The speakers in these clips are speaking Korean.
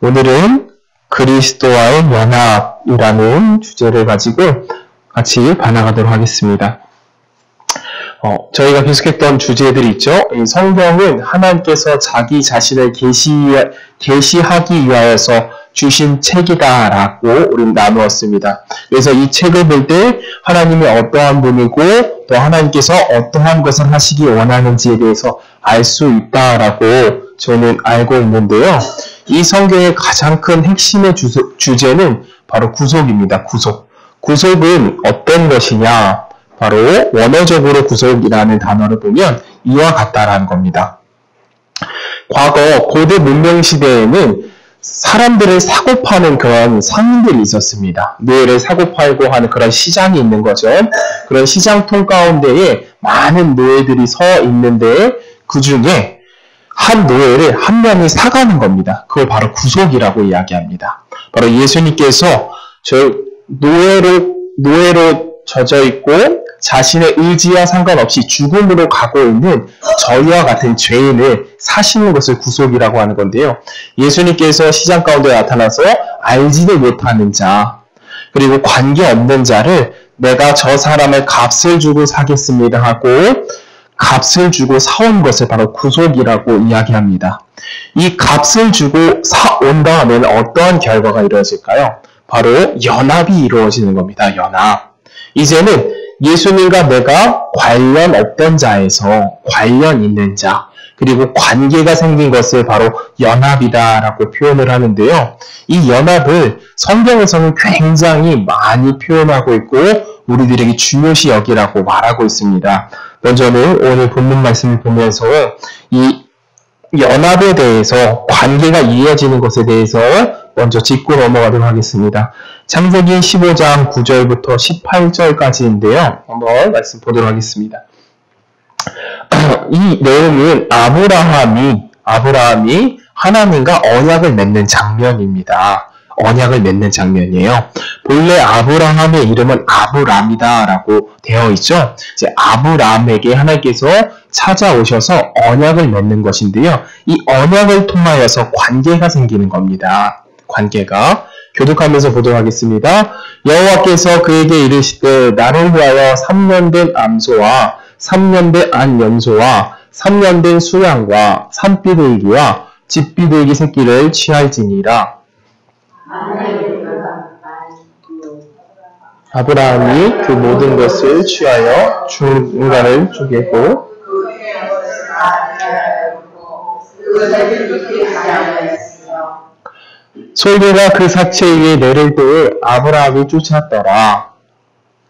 오늘은 그리스도와의 연합이라는 주제를 가지고 같이 반항하도록 하겠습니다. 저희가 계속했던 주제들이 있죠. 이 성경은 하나님께서 자기 자신을 계시하기 위하여서 주신 책이다라고 우리는 나누었습니다. 그래서 이 책을 볼 때 하나님이 어떠한 분이고 또 하나님께서 어떠한 것을 하시기 원하는지에 대해서 알 수 있다라고 저는 알고 있는데요. 이 성경의 가장 큰 핵심의 주제는 바로 구속입니다. 구속은 어떤 것이냐? 바로 원어적으로 구속이라는 단어를 보면 이와 같다라는 겁니다. 과거 고대 문명 시대에는 사람들을 사고 파는 그런 상인들이 있었습니다. 노예를 사고 팔고 하는 그런 시장이 있는 거죠. 그런 시장통 가운데에 많은 노예들이 서 있는데 그 중에 한 노예를 한 명이 사가는 겁니다. 그걸 바로 구속이라고 이야기합니다. 바로 예수님께서 저 노예로 젖어 있고 자신의 의지와 상관없이 죽음으로 가고 있는 저희와 같은 죄인을 사시는 것을 구속이라고 하는 건데요. 예수님께서 시장 가운데 나타나서 알지도 못하는 자, 그리고 관계없는 자를 내가 저 사람의 값을 주고 사겠습니다 하고 값을 주고 사온 것을 바로 구속이라고 이야기합니다. 이 값을 주고 사온 다음에는 어떠한 결과가 이루어질까요? 바로 연합이 이루어지는 겁니다. 연합. 이제는 예수님과 내가 관련 없던 자에서 관련 있는 자, 그리고 관계가 생긴 것을 바로 연합이다라고 표현을 하는데요. 이 연합을 성경에서는 굉장히 많이 표현하고 있고 우리들에게 중요시 여기라고 말하고 있습니다. 먼저는 오늘 본문 말씀을 보면서 이 연합에 대해서 관계가 이어지는 것에 대해서 먼저 짚고 넘어가도록 하겠습니다. 창세기 15장 9절부터 18절까지인데요. 한번 말씀 보도록 하겠습니다. 이 내용은 아브라함이 하나님과 언약을 맺는 장면입니다. 언약을 맺는 장면이에요. 본래 아브라함의 이름은 아브람이다라고 되어 있죠. 이제 아브람에게 하나님께서 찾아오셔서 언약을 맺는 것인데요. 이 언약을 통하여서 관계가 생기는 겁니다. 관계가. 교독하면서 보도록 하겠습니다. 여호와께서 그에게 이르시되 나를 위하여 3년 된 암소와 3년 된 암염소와 3년 된 수양과 산비둘기와 집비둘기 새끼를 취할지니라. 아브라함이 그 모든 것을 취하여 중간을 쪼개고 솔개가 그 사체 위에 내릴 때에 아브라함이 쫓았더라.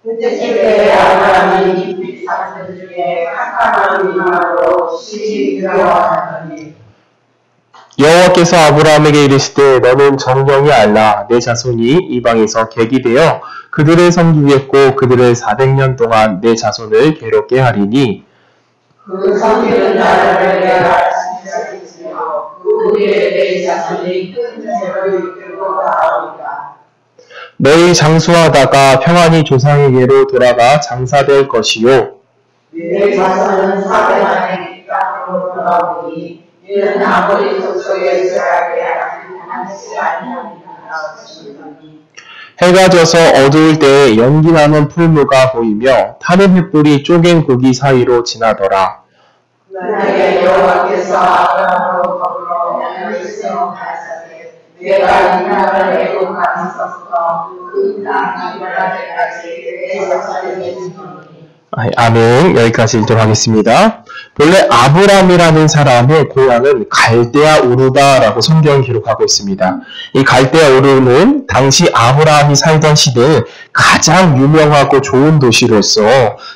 그때 아브라함이 이 사체 중에 캄캄한 이마로 시집이 들어왔더니 여호와께서 아브라함에게 이르시되 너는 정령이 알라 내 자손이 이방에서 객이 되어 그들을 섬기겠고 그들을 400년 동안 내 자손을 괴롭게 하리니 그 섬기는 나라를 내가 지키시며 그 위에 내 자손이 큰 죄를 이끌고 나오리라. 너희 장수하다가 평안히 조상에게로 돌아가 장사될 것이요 내 자손은 400년 만에 땅으로 돌아오니 이는 아무리 속속에 있어야게 하지 아니하니라. 해가 져서 어두울 때에 연기나는 풀무가 보이며 타는 횃불이 쪼갠 고기 사이로 지나더라. 만약에 여호와께서 아브라함으로 더불어 양식으로 가시되 내가 이 땅을 애굽 땅에서부터 그 땅 이스라엘까지 내 자손에게 주노니. 아멘. 여기까지 읽도록 하겠습니다. 본래 아브람이라는 사람의 고향은 갈대아 우르다라고 성경이 기록하고 있습니다. 이 갈대아 우르는 당시 아브라함이 살던 시대에 가장 유명하고 좋은 도시로서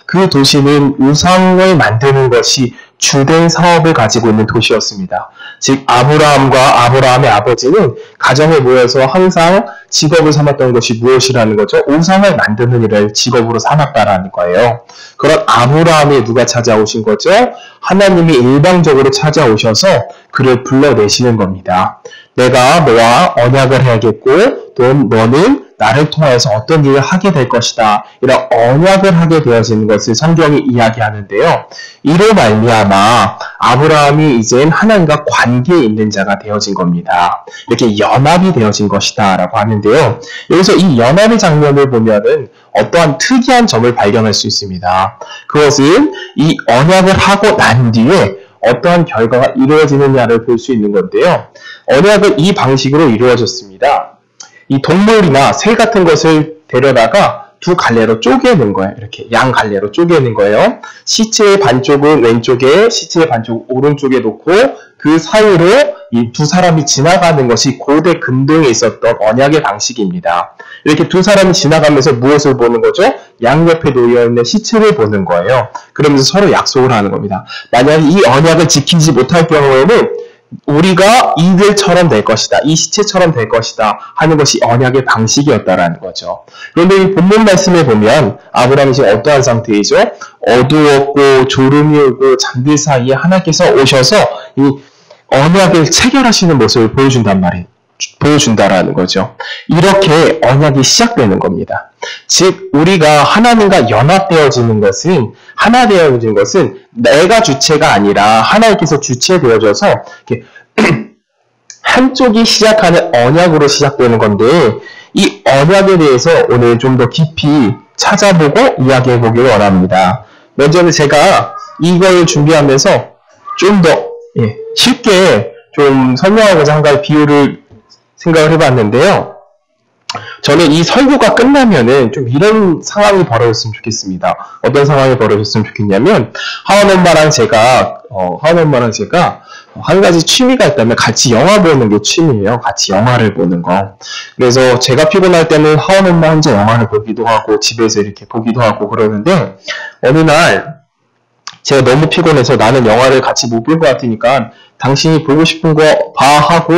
그 도시는 우상을 만드는 것이 주된 사업을 가지고 있는 도시였습니다. 즉 아브라함과 아브라함의 아버지는 가정에 모여서 항상 직업을 삼았던 것이 무엇이라는 거죠? 우상을 만드는 일을 직업으로 삼았다라는 거예요. 그런 아브라함이 누가 찾아오신 거죠? 하나님이 일방적으로 찾아오셔서 그를 불러내시는 겁니다. 내가 너와 언약을 해야겠고 또 너는 나를 통하여서 어떤 일을 하게 될 것이다. 이런 언약을 하게 되어지는 것을 성경이 이야기하는데요. 이로 말미암아 아브라함이 이젠 하나님과 관계에 있는 자가 되어진 겁니다. 이렇게 연합이 되어진 것이다 라고 하는데요. 여기서 이 연합의 장면을 보면은 어떠한 특이한 점을 발견할 수 있습니다. 그것은 이 언약을 하고 난 뒤에 어떠한 결과가 이루어지느냐를 볼 수 있는 건데요. 언약은 이 방식으로 이루어졌습니다. 이 동물이나 새 같은 것을 데려다가 두 갈래로 쪼개는 거예요. 이렇게 양 갈래로 쪼개는 거예요. 시체의 반쪽은 왼쪽에, 시체의 반쪽은 오른쪽에 놓고 그 사이로 이 두 사람이 지나가는 것이 고대 근동에 있었던 언약의 방식입니다. 이렇게 두 사람이 지나가면서 무엇을 보는 거죠? 양옆에 놓여있는 시체를 보는 거예요. 그러면서 서로 약속을 하는 겁니다. 만약에 이 언약을 지키지 못할 경우에는 우리가 이들처럼 될 것이다. 이 시체처럼 될 것이다. 하는 것이 언약의 방식이었다라는 거죠. 그런데 이 본문 말씀에 보면 아브라함이 지금 어떠한 상태이죠? 어두웠고 졸음이 오고 잠들 사이에 하나님께서 오셔서 이 언약을 체결하시는 모습을 보여준다라는 거죠. 이렇게 언약이 시작되는 겁니다. 즉 우리가 하나님과 연합되어지는 것은 하나 되어지는 것은 내가 주체가 아니라 하나님께서 주체되어져서 이렇게 한쪽이 시작하는 언약으로 시작되는 건데 이 언약에 대해서 오늘 좀 더 깊이 찾아보고 이야기해 보기를 원합니다. 먼저는 제가 이걸 준비하면서 좀 더 쉽게 좀 설명하고자 한 가지 비유를 생각을 해봤는데요. 저는 이 설교가 끝나면은 좀 이런 상황이 벌어졌으면 좋겠습니다. 어떤 상황이 벌어졌으면 좋겠냐면 하원 엄마랑 제가 한 가지 취미가 있다면 같이 영화 보는 게 취미예요. 같이 영화를 보는 거. 그래서 제가 피곤할 때는 하원 엄마 혼자 영화를 보기도 하고 집에서 이렇게 보기도 하고 그러는데 어느 날 제가 너무 피곤해서 나는 영화를 같이 못 볼 것 같으니까 당신이 보고 싶은 거 봐 하고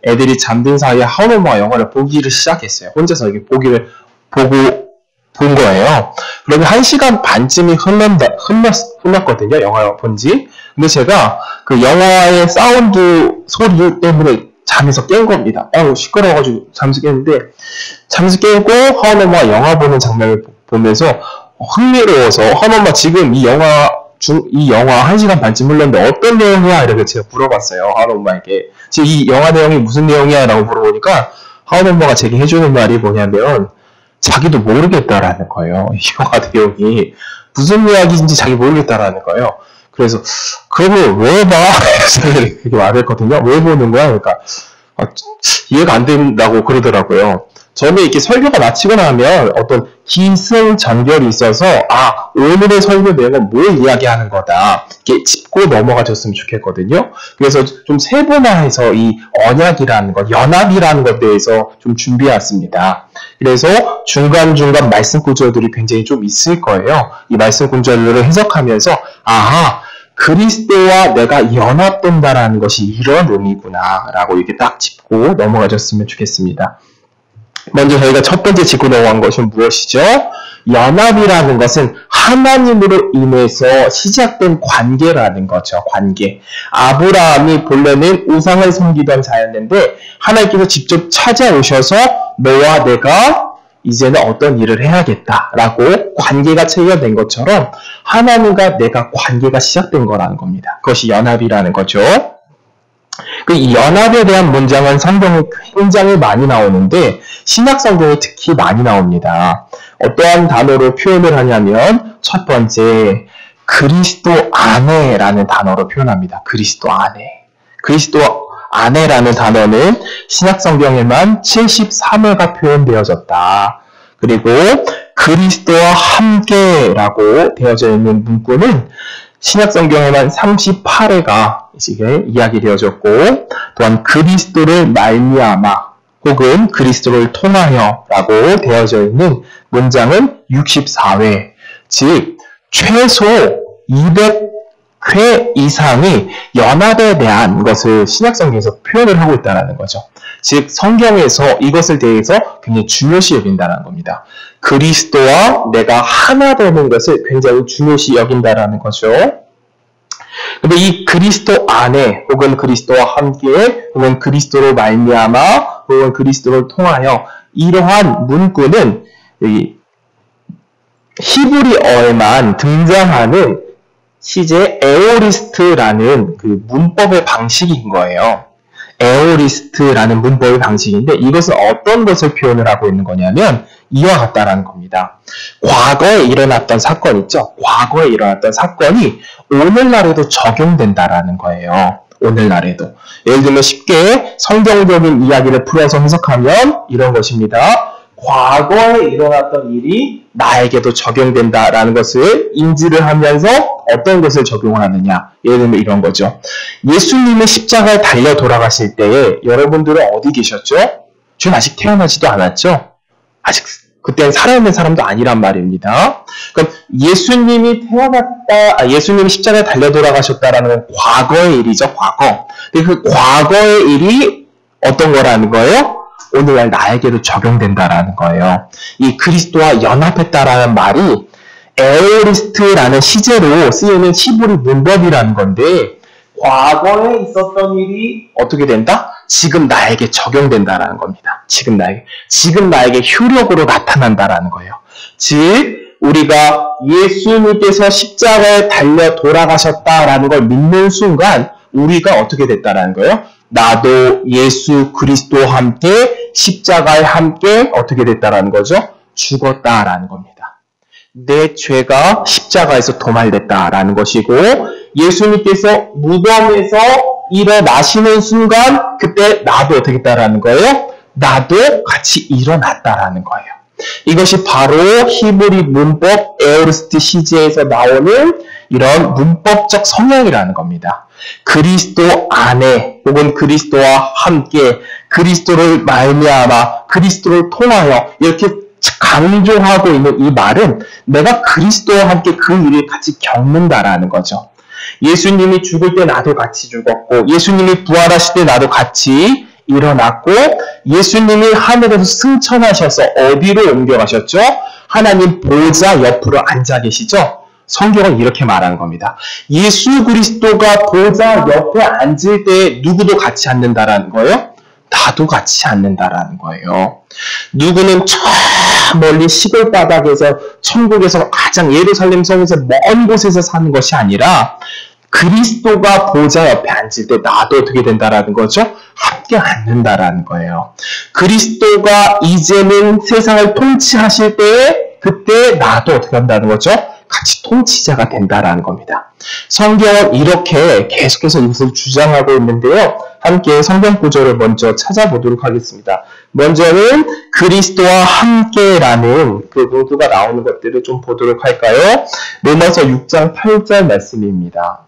애들이 잠든 사이에 하원 엄마가 영화를 보기를 시작했어요. 혼자서 이렇게 보기를 보고 본 거예요. 그러면 1시간 반쯤이 흘렀거든요. 영화 본지. 근데 제가 그 영화의 사운드 소리 때문에 잠에서 깬 겁니다. 시끄러워가지고 잠에서 깼는데 잠에서 깨고 하원 엄마가 영화 보는 장면을 보면서 흥미로워서 하원 엄마 지금 이 영화 1시간 반쯤 흘렀는데 어떤 내용이야? 이렇게 제가 물어봤어요. 하원 엄마에게. 지금 이 영화 내용이 무슨 내용이야? 라고 물어보니까 하원 엄마가 제게 해주는 말이 뭐냐면 자기도 모르겠다라는 거예요. 이 영화 내용이 무슨 이야기인지 자기 모르겠다라는 거예요. 그래서 그러면 왜 봐? 이렇게 말했거든요. 왜 보는 거야? 그러니까 이해가 안 된다고 그러더라고요. 저는 이렇게 설교가 마치고 나면 어떤 기승전결이 있어서 오늘의 설교 내용은 뭘 이야기하는 거다 이렇게 짚고 넘어가셨으면 좋겠거든요. 그래서 좀 세분화해서 이 언약이라는 것, 연합이라는 것에 대해서 좀 준비해왔습니다. 그래서 중간중간 말씀 구절들이 굉장히 좀 있을 거예요. 이 말씀 구절들을 해석하면서 그리스도와 내가 연합된다라는 것이 이런 의미구나 라고 이렇게 딱 짚고 넘어가셨으면 좋겠습니다. 먼저 저희가 첫 번째 짚고 넘어간 것은 무엇이죠? 연합이라는 것은 하나님으로 인해서 시작된 관계라는 거죠. 관계. 아브라함이 본래는 우상을 섬기던 자였는데 하나님께서 직접 찾아오셔서 너와 내가 이제는 어떤 일을 해야겠다라고 관계가 체결된 것처럼 하나님과 내가 관계가 시작된 거라는 겁니다. 그것이 연합이라는 거죠. 이 연합에 대한 문장은 성경에 굉장히 많이 나오는데 신약 성경에 특히 많이 나옵니다. 어떠한 단어로 표현을 하냐면 첫 번째 그리스도 안에라는 단어로 표현합니다. 그리스도 안에. 그리스도 안에라는 단어는 신약 성경에만 73회가 표현되어졌다. 그리고 그리스도와 함께라고 되어져 있는 문구는 신약 성경에만 38회가 이야기되어졌고 또한 그리스도를 말미암아 혹은 그리스도를 통하여라고 되어져 있는 문장은 64회, 즉 최소 200회 이상이 연합에 대한 것을 신약 성경에서 표현을 하고 있다는 거죠. 즉 성경에서 이것을 대해서 굉장히 중요시 여긴다는 겁니다. 그리스도와 내가 하나 되는 것을 굉장히 중요시 여긴다는 거죠. 근데 이 그리스도 안에 혹은 그리스도와 함께 혹은 그리스도로 말미암아 혹은 그리스도를 통하여 이러한 문구는 이 히브리어에만 등장하는 시제 에오리스트라는 그 문법의 방식인 거예요. 에오리스트라는 문법의 방식인데 이것은 어떤 것을 표현을 하고 있는 거냐면 이와 같다라는 겁니다. 과거에 일어났던 사건 있죠? 과거에 일어났던 사건이 오늘날에도 적용된다라는 거예요. 오늘날에도. 예를 들면 쉽게 성경적인 이야기를 풀어서 해석하면 이런 것입니다. 과거에 일어났던 일이 나에게도 적용된다라는 것을 인지를 하면서 어떤 것을 적용을 하느냐. 예를 들면 이런 거죠. 예수님의 십자가에 달려 돌아가실 때에 여러분들은 어디 계셨죠? 저는 아직 태어나지도 않았죠? 아직 그때는 살아있는 사람도 아니란 말입니다. 그럼 예수님이 예수님이 십자가에 달려 돌아가셨다라는 건 과거의 일이죠, 과거. 근데 그 과거의 일이 어떤 거라는 거예요? 오늘날 나에게도 적용된다라는 거예요. 이 그리스도와 연합했다라는 말이 에오리스트라는 시제로 쓰이는 히브리 문법이라는 건데 과거에 있었던 일이 어떻게 된다? 지금 나에게 적용된다라는 겁니다. 지금 나에게 효력으로 나타난다라는 거예요. 즉 우리가 예수님께서 십자가에 달려 돌아가셨다라는 걸 믿는 순간 우리가 어떻게 됐다라는 거예요? 나도 예수 그리스도와 함께 십자가에 함께 어떻게 됐다라는 거죠? 죽었다라는 겁니다. 내 죄가 십자가에서 도말됐다라는 것이고 예수님께서 무덤에서 일어나시는 순간 그때 나도 어떻게 했다라는 거예요? 나도 같이 일어났다라는 거예요. 이것이 바로 히브리 문법 에오리스트 시제에서 나오는 이런 문법적 성향이라는 겁니다. 그리스도 안에 혹은 그리스도와 함께 그리스도를 말미암아 그리스도를 통하여 이렇게 강조하고 있는 이 말은 내가 그리스도와 함께 그 일을 같이 겪는다라는 거죠. 예수님이 죽을 때 나도 같이 죽었고 예수님이 부활하실 때 나도 같이 일어났고 예수님이 하늘에서 승천하셔서 어디로 옮겨가셨죠? 하나님 보좌 옆으로 앉아 계시죠? 성경은 이렇게 말하는 겁니다. 예수 그리스도가 보좌 옆에 앉을 때 누구도 같이 앉는다라는 거예요? 나도 같이 앉는다라는 거예요. 누구는 저 멀리 시골 바닥에서 천국에서 가장 예루살렘 성에서 먼 곳에서 사는 것이 아니라 그리스도가 보좌 옆에 앉을 때 나도 어떻게 된다라는 거죠? 함께 앉는다라는 거예요. 그리스도가 이제는 세상을 통치하실 때 그때 나도 어떻게 한다는 거죠? 같이 통치자가 된다라는 겁니다. 성경은 이렇게 계속해서 이것을 주장하고 있는데요. 함께 성경 구절을 먼저 찾아보도록 하겠습니다. 먼저는 그리스도와 함께라는 그 문구가 나오는 것들을 좀 보도록 할까요? 로마서 6장 8절 말씀입니다.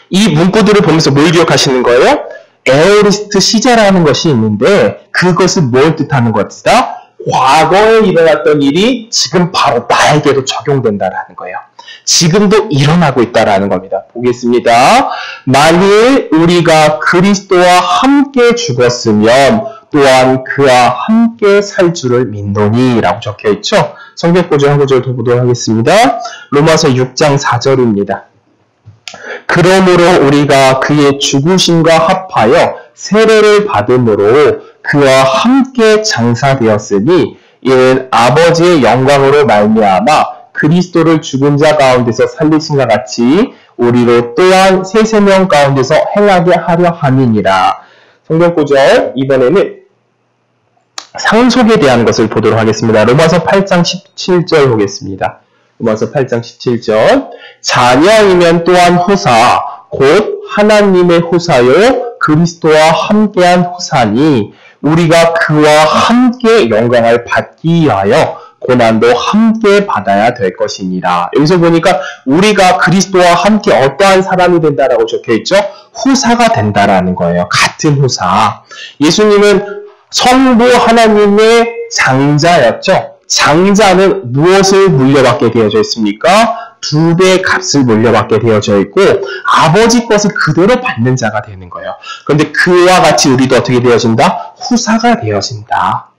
이 문구들을 보면서 뭘 기억하시는 거예요? 에오리스트 시제라는 것이 있는데 그것은 뭘 뜻하는 것이다? 과거에 일어났던 일이 지금 바로 나에게도 적용된다라는 거예요. 지금도 일어나고 있다라는 겁니다. 보겠습니다. 만일 우리가 그리스도와 함께 죽었으면 또한 그와 함께 살 줄을 믿노니 라고 적혀있죠. 성경 구절 한 구절 더 보도록 하겠습니다. 로마서 6장 4절입니다. 그러므로 우리가 그의 죽으심과 합하여 세례를 받음으로 그와 함께 장사되었으니 이는 아버지의 영광으로 말미암아 그리스도를 죽은 자 가운데서 살리신과 같이 우리로 또한 새 생명 가운데서 행하게 하려 함이니라. 성경 구절 이번에는 상속에 대한 것을 보도록 하겠습니다. 로마서 8장 17절 보겠습니다. 로마서 8장 17절 자녀이면 또한 후사 곧 하나님의 후사요 그리스도와 함께한 후사니 우리가 그와 함께 영광을 받기 위하여 고난도 함께 받아야 될 것이니라. 여기서 보니까 우리가 그리스도와 함께 어떠한 사람이 된다라고 적혀있죠? 후사가 된다라는 거예요. 같은 후사. 예수님은 성부 하나님의 장자였죠. 장자는 무엇을 물려받게 되어져 있습니까? 2배의 값을 물려받게 되어져 있고 아버지 것을 그대로 받는 자가 되는 거예요. 그런데 그와 같이 우리도 어떻게 되어진다? 후사가 되어진다.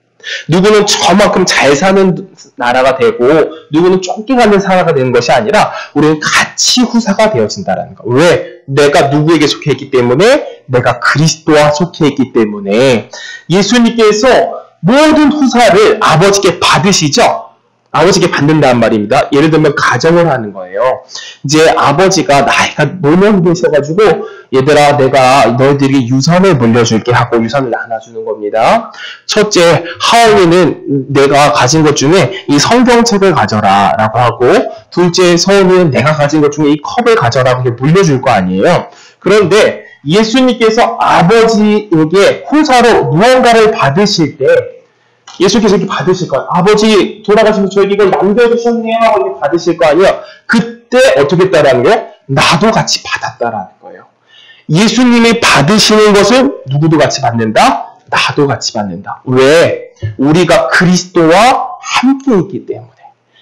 누구는 저만큼 잘 사는 나라가 되고 누구는 쫓겨가는 나라가 되는 것이 아니라 우리는 같이 후사가 되어진다는 거. 왜? 내가 누구에게 속해 있기 때문에 내가 그리스도와 속해 있기 때문에 예수님께서 모든 후사를 아버지께 받으시죠? 아버지께 받는다는 말입니다. 예를 들면 가정을 하는 거예요. 이제 아버지가 나이가 노년이 되셔가지고 얘들아 내가 너희들에게 유산을 물려줄게 하고 유산을 나눠주는 겁니다. 첫째, 하은이는 내가 가진 것 중에 이 성경책을 가져라 라고 하고, 둘째, 서은이는 내가 가진 것 중에 이 컵을 가져라 라고 물려줄 거 아니에요. 그런데 예수님께서 아버지에게 후사로 무언가를 받으실 때 예수께서 이렇게 받으실 거예요. 아버지 돌아가시면서 저에게 이걸 남겨주셨네요 하고 이렇게 받으실 거 아니에요. 그때 어떻게 했다라는 거예요? 나도 같이 받았다라는 거예요. 예수님이 받으시는 것을 누구도 같이 받는다? 나도 같이 받는다. 왜? 우리가 그리스도와 함께 있기 때문에.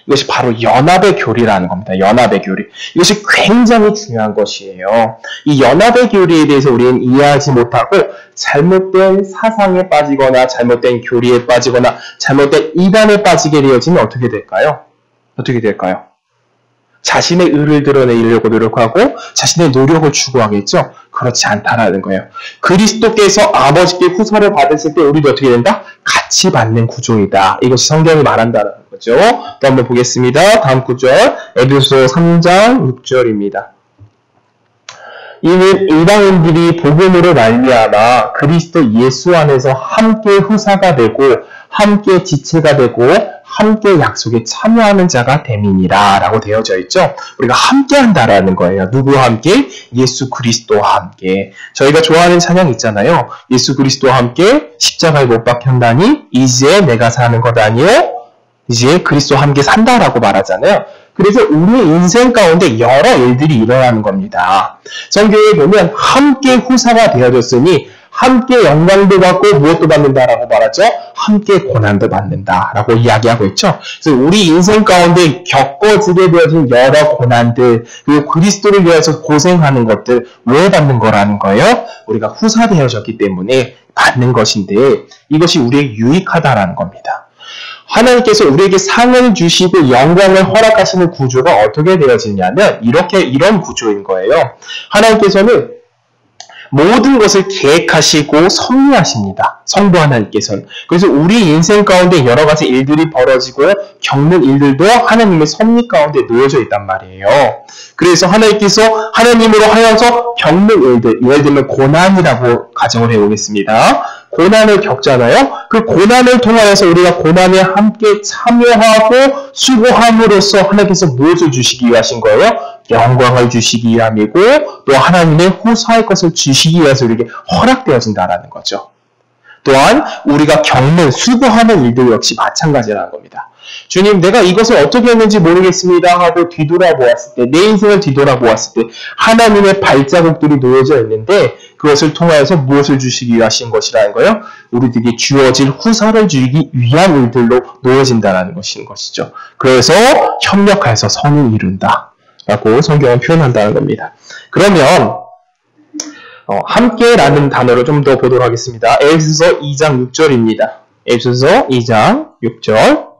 이것이 바로 연합의 교리라는 겁니다. 연합의 교리. 이것이 굉장히 중요한 것이에요. 이 연합의 교리에 대해서 우리는 이해하지 못하고 잘못된 사상에 빠지거나 잘못된 교리에 빠지거나 잘못된 이단에 빠지게 되어지면 어떻게 될까요? 어떻게 될까요? 자신의 의를 드러내려고 노력하고 자신의 노력을 추구하겠죠? 그렇지 않다라는 거예요. 그리스도께서 아버지께 후사를 받으실 때 우리도 어떻게 된다? 같이 받는 구조이다. 이것이 성경이 말한다는 거죠. 또 한번 보겠습니다. 다음 구절, 에베소 3장 6절입니다. 이는 이방인들이 복음으로 말미암아 그리스도 예수 안에서 함께 후사가 되고 함께 지체가 되고 함께 약속에 참여하는 자가 됨이니라 라고 되어져 있죠. 우리가 함께 한다라는 거예요. 누구와 함께? 예수 그리스도와 함께. 저희가 좋아하는 찬양 있잖아요. 예수 그리스도와 함께 십자가에 못 박혔나니 이제 내가 사는 것 아니요 이제 그리스도와 함께 산다라고 말하잖아요. 그래서 우리의 인생 가운데 여러 일들이 일어나는 겁니다. 성경에 보면 함께 후사가 되어졌으니 함께 영광도 받고 무엇도 받는다라고 말하죠. 함께 고난도 받는다라고 이야기하고 있죠. 그래서 우리 인생 가운데 겪어지게 되어진 여러 고난들, 그리고 그리스도를 위해서 고생하는 것들 왜 받는 거라는 거예요? 우리가 후사 되어졌기 때문에 받는 것인데 이것이 우리에게 유익하다라는 겁니다. 하나님께서 우리에게 상을 주시고 영광을 허락하시는 구조가 어떻게 되어지냐면 이런 구조인 거예요. 하나님께서는 모든 것을 계획하시고 섭리하십니다. 성부 하나님께서는. 그래서 우리 인생 가운데 여러 가지 일들이 벌어지고 겪는 일들도 하나님의 섭리 가운데 놓여져 있단 말이에요. 그래서 하나님께서 하나님으로 하여서 겪는 일들, 예를 들면 고난이라고 가정을 해보겠습니다. 고난을 겪잖아요. 그 고난을 통하여서 우리가 고난에 함께 참여하고 수고함으로써 하나님께서 무엇을 주시기 위하신 거예요? 영광을 주시기 위함이고 또 하나님의 후사의 것을 주시기 위해서 우리에게 허락되어진다는 거죠. 또한 우리가 겪는 수고하는 일들 역시 마찬가지라는 겁니다. 주님, 내가 이것을 어떻게 했는지 모르겠습니다 하고 뒤돌아보았을 때, 내 인생을 뒤돌아보았을 때 하나님의 발자국들이 놓여져 있는데 그것을 통하여서 무엇을 주시기 위하신 것이라는 거예요? 우리들에게 주어질 후사를 주기 위한 일들로 놓여진다는 것이죠. 그래서 협력해서 선을 이룬다 라고 성경은 표현한다는 겁니다. 그러면 함께라는 단어를 좀 더 보도록 하겠습니다. 에베소서 2장 6절입니다. 에베소서 2장 6절.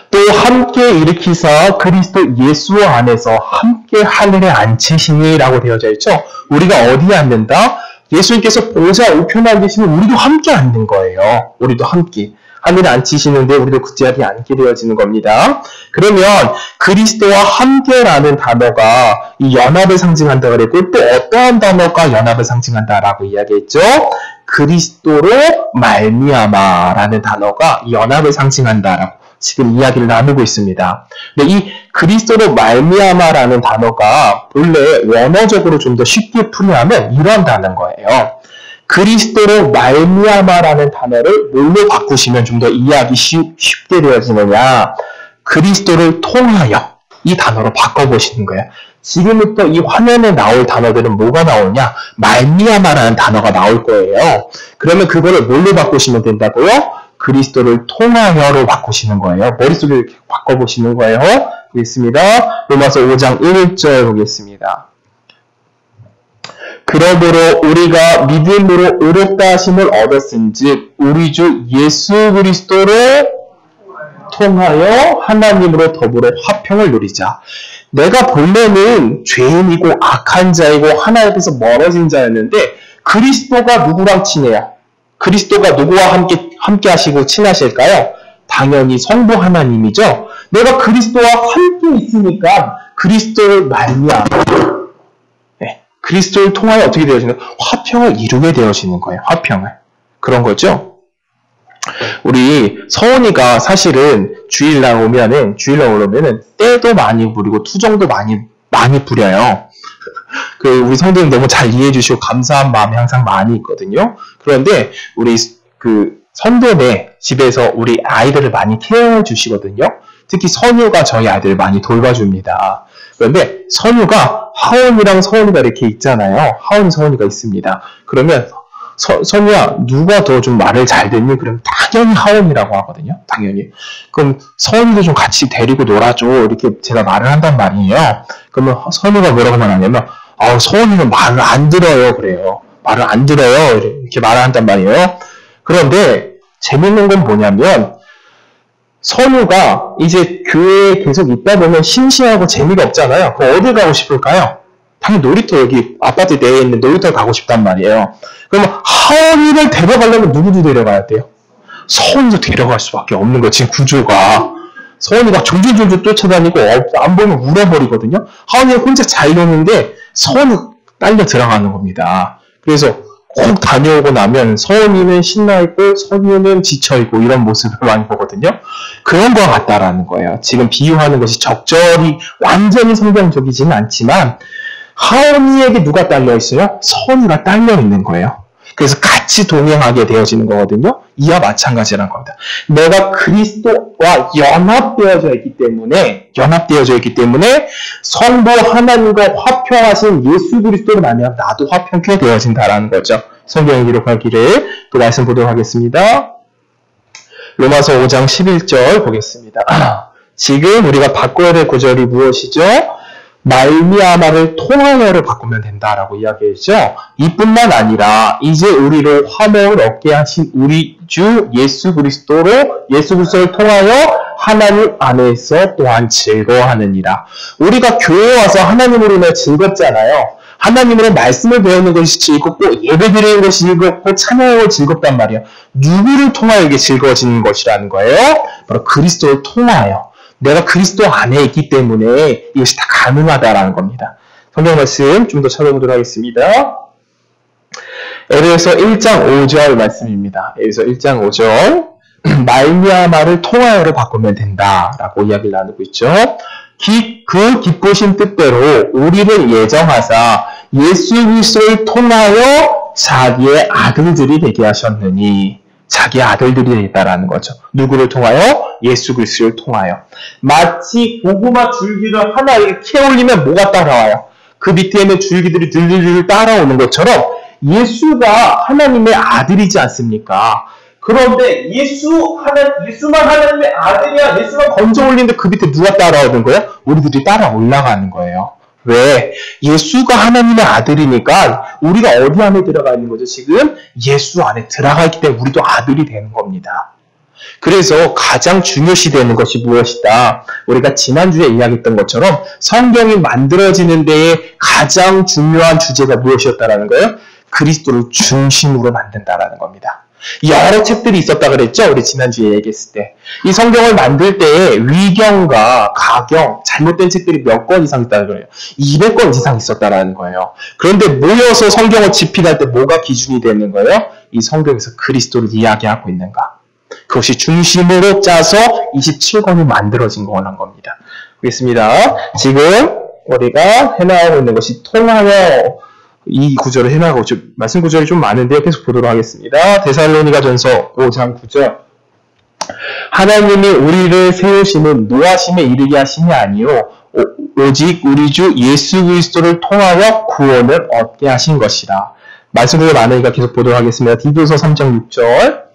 또 함께 일으키사 그리스도 예수 안에서 함께 하늘에 앉히시니 라고 되어져 있죠. 우리가 어디에 앉는다? 예수님께서 보좌 우편에 앉으시면 우리도 함께 앉는 거예요. 우리도 함께. 하늘에 앉히시는데 우리도 그 자리에 앉게 되어지는 겁니다. 그러면 그리스도와 함께라는 단어가 이 연합을 상징한다 그랬고 또 어떠한 단어가 연합을 상징한다라고 이야기했죠? 그리스도로 말미암아라는 단어가 연합을 상징한다라고 지금 이야기를 나누고 있습니다. 근데 이 그리스도로 말미암아라는 단어가 본래 원어적으로 좀 더 쉽게 풀이하면 이런 단어인 거예요. 그리스도로 말미암아라는 단어를 뭘로 바꾸시면 좀 더 이해하기 쉽게 되어지느냐? 그리스도를 통하여 이 단어로 바꿔보시는 거예요. 지금부터 이 화면에 나올 단어들은 뭐가 나오냐? 말미암아라는 단어가 나올 거예요. 그러면 그거를 뭘로 바꾸시면 된다고요? 그리스도를 통하여로 바꾸시는 거예요. 머릿속에 이렇게 바꿔보시는 거예요. 보겠습니다. 로마서 5장 1절 보겠습니다. 그러므로 우리가 믿음으로 의롭다 하심을 얻었은즉 우리 주 예수 그리스도로 통하여 하나님으로 더불어 화평을 누리자. 내가 본래는 죄인이고 악한 자이고 하나님 앞에서 멀어진 자였는데 그리스도가 누구랑 친해요? 그리스도가 누구와 함께 하시고 친하실까요? 당연히 성부 하나님이죠. 내가 그리스도와 함께 있으니까 그리스도를 말미암아 그리스도를 통하여 어떻게 되어지는 거예요? 화평을 이루게 되어지는 거예요. 화평을. 그런 거죠. 우리 서원이가 사실은 주일날 오면은 때도 많이 부리고 투정도 많이 부려요. 우리 성도님 너무 잘 이해해 주시고 감사한 마음이 항상 많이 있거든요. 그런데 우리 선도네 집에서 우리 아이들을 많이 케어해 주시거든요. 특히 선유가 저희 아이들을 많이 돌봐줍니다. 그런데 선유가 하원이랑 서원이가 이렇게 있잖아요. 하원, 서원이가 있습니다. 그러면 선유야, 누가 더 좀 말을 잘 듣니? 그러면 당연히 하원이라고 하거든요. 당연히. 그럼 서원이도 좀 같이 데리고 놀아줘. 이렇게 제가 말을 한단 말이에요. 그러면 선유가 뭐라고 말하냐면, 서원이는 말을 안 들어요. 그래요. 말을 안 들어요. 이렇게 말을 한단 말이에요. 그런데 재밌는 건 뭐냐면, 선우가 이제 교회에 계속 있다 보면 심심하고 재미가 없잖아요. 그럼 어디 가고 싶을까요? 당연히 놀이터, 여기 아파트 내에 있는 놀이터에 가고 싶단 말이에요. 그러면 하원이를 데려가려면 누구도 데려가야 돼요? 서원이도 데려갈 수밖에 없는 거예요. 지금 구조가. 서원이가 졸졸졸졸 쫓아다니고 안 보면 울어버리거든요. 하원이는 혼자 잘 노는데 서원이 딸려 들어가는 겁니다. 그래서 꼭 다녀오고 나면 서원이는 신나있고 선유는 지쳐있고 이런 모습을 많이 보거든요. 그런 거 같다라는 거예요. 지금 비유하는 것이 적절히 완전히 성경적이지는 않지만 하원이에게 누가 딸려있어요? 서원이가 딸려있는 거예요. 그래서 같이 동행하게 되어지는 거거든요. 이와 마찬가지라는 겁니다. 내가 그리스도와 연합되어져 있기 때문에 성부 하나님과 화평하신 예수 그리스도를 말미암아 나도 화평케 되어진다라는 거죠. 성경에 기록하기를 또 말씀 보도록 하겠습니다. 로마서 5장 11절 보겠습니다. 지금 우리가 바꿔야 될 구절이 무엇이죠? 말미암아를 통하여를 바꾸면 된다라고 이야기했죠. 이뿐만 아니라 이제 우리를 화평을 얻게 하신 우리 주 예수 그리스도를 통하여 하나님 안에서 또한 즐거워하느니라. 우리가 교회에 와서 하나님으로 인해 즐겁잖아요. 하나님으로 말씀을 배우는 것이 즐겁고 예배드리는 것이 즐겁고 찬양하고 즐겁단 말이에요. 누구를 통하여 이게 즐거워지는 것이라는 거예요? 바로 그리스도를 통하여. 내가 그리스도 안에 있기 때문에 이것이 다 가능하다라는 겁니다. 성경 말씀 좀 더 찾아보도록 하겠습니다. 에베소서 1장 5절 말씀입니다. 에베소서 1장 5절 말미암아를 통하여를 바꾸면 된다라고 이야기를 나누고 있죠. 그 기쁘신 뜻대로 우리를 예정하사 예수 그리스도를 통하여 자기의 아들들이 되게 하셨느니 자기의 아들들이 되겠다라는 거죠. 누구를 통하여? 예수 그리스도를 통하여. 마치 고구마 줄기를 하나 이렇게 캐올리면 뭐가 따라와요? 그 밑에 있는 줄기들이 들들들 따라오는 것처럼 예수가 하나님의 아들이지 않습니까? 그런데 예수만 하나님의 아들이야. 예수만 건져 올리는데 그 밑에 누가 따라오는 거예요? 우리들이 따라 올라가는 거예요. 왜? 예수가 하나님의 아들이니까 우리가 어디 안에 들어가 있는 거죠? 지금 예수 안에 들어가 있기 때문에 우리도 아들이 되는 겁니다. 그래서 가장 중요시되는 것이 무엇이다? 우리가 지난주에 이야기했던 것처럼 성경이 만들어지는 데에 가장 중요한 주제가 무엇이었다라는 거예요? 그리스도를 중심으로 만든다라는 겁니다. 여러 책들이 있었다 그랬죠? 우리 지난주에 얘기했을 때. 이 성경을 만들 때에 위경과 가경, 잘못된 책들이 몇 권 이상 있다는 거예요. 200권 이상 있었다라는 거예요. 그런데 모여서 성경을 집필할 때 뭐가 기준이 되는 거예요? 이 성경에서 그리스도를 이야기하고 있는가? 그것이 중심으로 짜서 27권이 만들어진 거라는 겁니다. 보겠습니다. 지금 우리가 해나가고 있는 것이 통하여 이 구절을 해나가고 있죠. 말씀 구절이 좀 많은데요. 계속 보도록 하겠습니다. 데살로니가전서 5장 9절. 하나님이 우리를 세우시는 노하심에 이르게 하심이 아니요 오직 우리 주 예수 그리스도를 통하여 구원을 얻게 하신 것이라. 말씀 구절 많으니까 계속 보도록 하겠습니다. 디도서 3장 6절.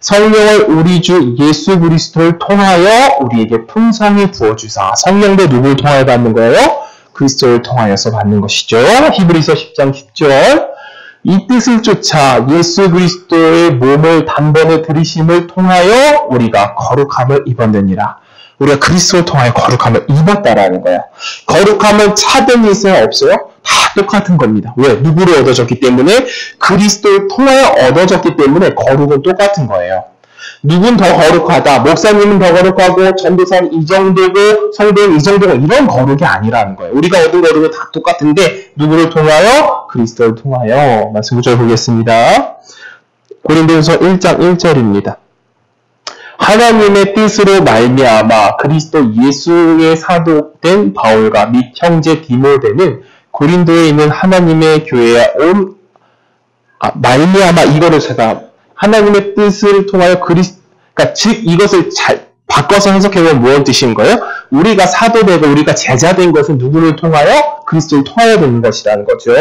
성령을 우리 주 예수 그리스도를 통하여 우리에게 풍성히 부어주사. 성령도 누구를 통하여 받는 거예요? 그리스도를 통하여서 받는 것이죠. 히브리서 10장 10절. 이 뜻을 쫓아 예수 그리스도의 몸을 단번에 들이심을 통하여 우리가 거룩함을 입었느니라. 우리가 그리스도를 통하여 거룩함을 입었다라는 거예요. 거룩함은 차등이 있어요? 없어요? 다 똑같은 겁니다. 왜? 누구를 얻어졌기 때문에? 그리스도를 통하여 얻어졌기 때문에 거룩은 똑같은 거예요. 누군 더 거룩하다, 목사님은 더 거룩하고 전도사는 이 정도고 성도는 이 정도고 이런 거룩이 아니라는 거예요. 우리가 얻은 거룩은 다 똑같은데 누구를 통하여? 그리스도를 통하여. 말씀 구절 보겠습니다. 고린도전서 1장 1절입니다. 하나님의 뜻으로 말미암아 그리스도 예수의 사도된 바울과 및 형제 디모데는 고린도에 있는 하나님의 교회에 말미암아 이거를 제가 하나님의 뜻을 통하여 그러니까 즉 이것을 잘 바꿔서 해석해보면 무슨 뜻인 거예요? 우리가 사도되고 우리가 제자된 것은 누구를 통하여? 그리스도를 통하여 되는 것이라는 거죠.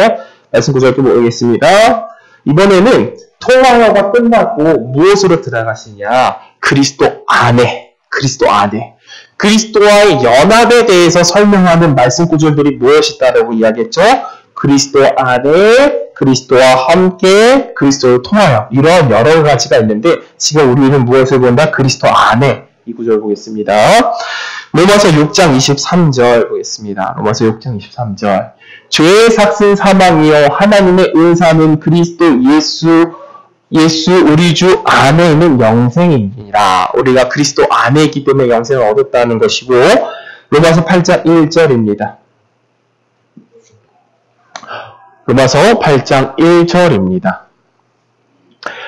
말씀 구절 또 보겠습니다. 이번에는 통하여가 끝났고 무엇으로 들어가시냐? 그리스도 안에. 그리스도와의 연합에 대해서 설명하는 말씀 구절들이 무엇이다라고 이야기했죠? 그리스도 안에, 그리스도와 함께, 그리스도를 통하여 이런 여러 가지가 있는데 지금 우리는 무엇을 본다? 그리스도 안에. 이 구절 보겠습니다. 로마서 6장 23절 보겠습니다. 로마서 6장 23절. 죄의 삭슨 사망이요 하나님의 은사는 그리스도 예수 우리 주 안에 있는 영생이니라. 우리가 그리스도 안에 있기 때문에 영생을 얻었다는 것이고 로마서 8장 1절입니다. 로마서 8장 1절입니다.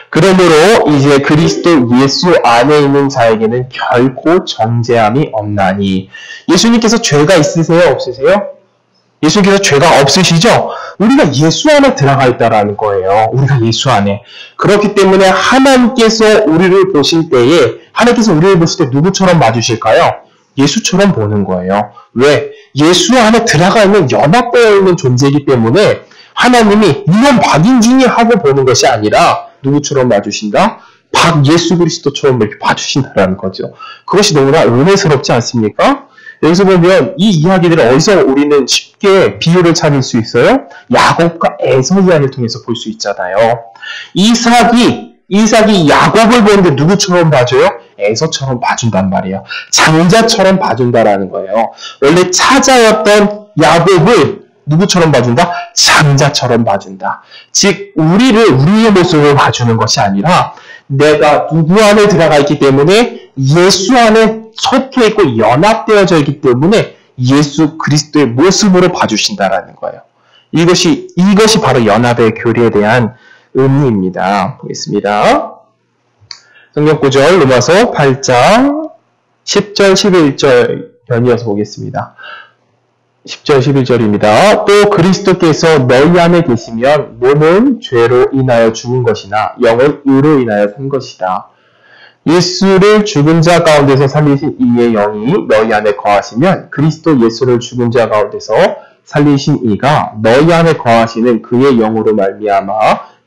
그러므로 이제 그리스도 예수 안에 있는 자에게는 결코 정죄함이 없나니. 예수님께서 죄가 있으세요? 없으세요? 예수님께서 죄가 없으시죠? 우리가 예수 안에 들어가 있다라는 거예요. 우리가 예수 안에. 그렇기 때문에 하나님께서 우리를 보실 때에 하나님께서 우리를 보실 때 누구처럼 봐주실까요? 예수처럼 보는 거예요. 왜? 예수 안에 들어가 있는 연합되어 있는 존재이기 때문에 하나님이 이런 박인진이 하고 보는 것이 아니라 누구처럼 봐주신다? 예수 그리스도처럼 이렇게 봐주신다라는 거죠. 그것이 너무나 은혜스럽지 않습니까? 여기서 보면 이 이야기들을 어디서 우리는 쉽게 비유를 찾을 수 있어요? 야곱과 에서 이야기를 통해서 볼 수 있잖아요. 이삭이 야곱을 보는데 누구처럼 봐줘요? 에서처럼 봐준단 말이에요. 장자처럼 봐준다라는 거예요. 원래 차자였던 야곱을 누구처럼 봐준다? 장자처럼 봐준다. 즉 우리의 모습을 봐주는 것이 아니라 내가 누구 안에 들어가 있기 때문에 예수 안에 섞여 있고 연합되어져 있기 때문에 예수 그리스도의 모습으로 봐주신다라는 거예요. 이것이 바로 연합의 교리에 대한 의미입니다. 보겠습니다. 성경 구절 로마서 8장 10절 11절 연이어서 보겠습니다. 10절 11절입니다. 또 그리스도께서 너희 안에 계시면 몸은 죄로 인하여 죽은 것이나 영은 의로 인하여 산 것이다. 예수를 죽은 자 가운데서 살리신 이의 영이 너희 안에 거하시면 그리스도 예수를 죽은 자 가운데서 살리신 이가 너희 안에 거하시는 그의 영으로 말미암아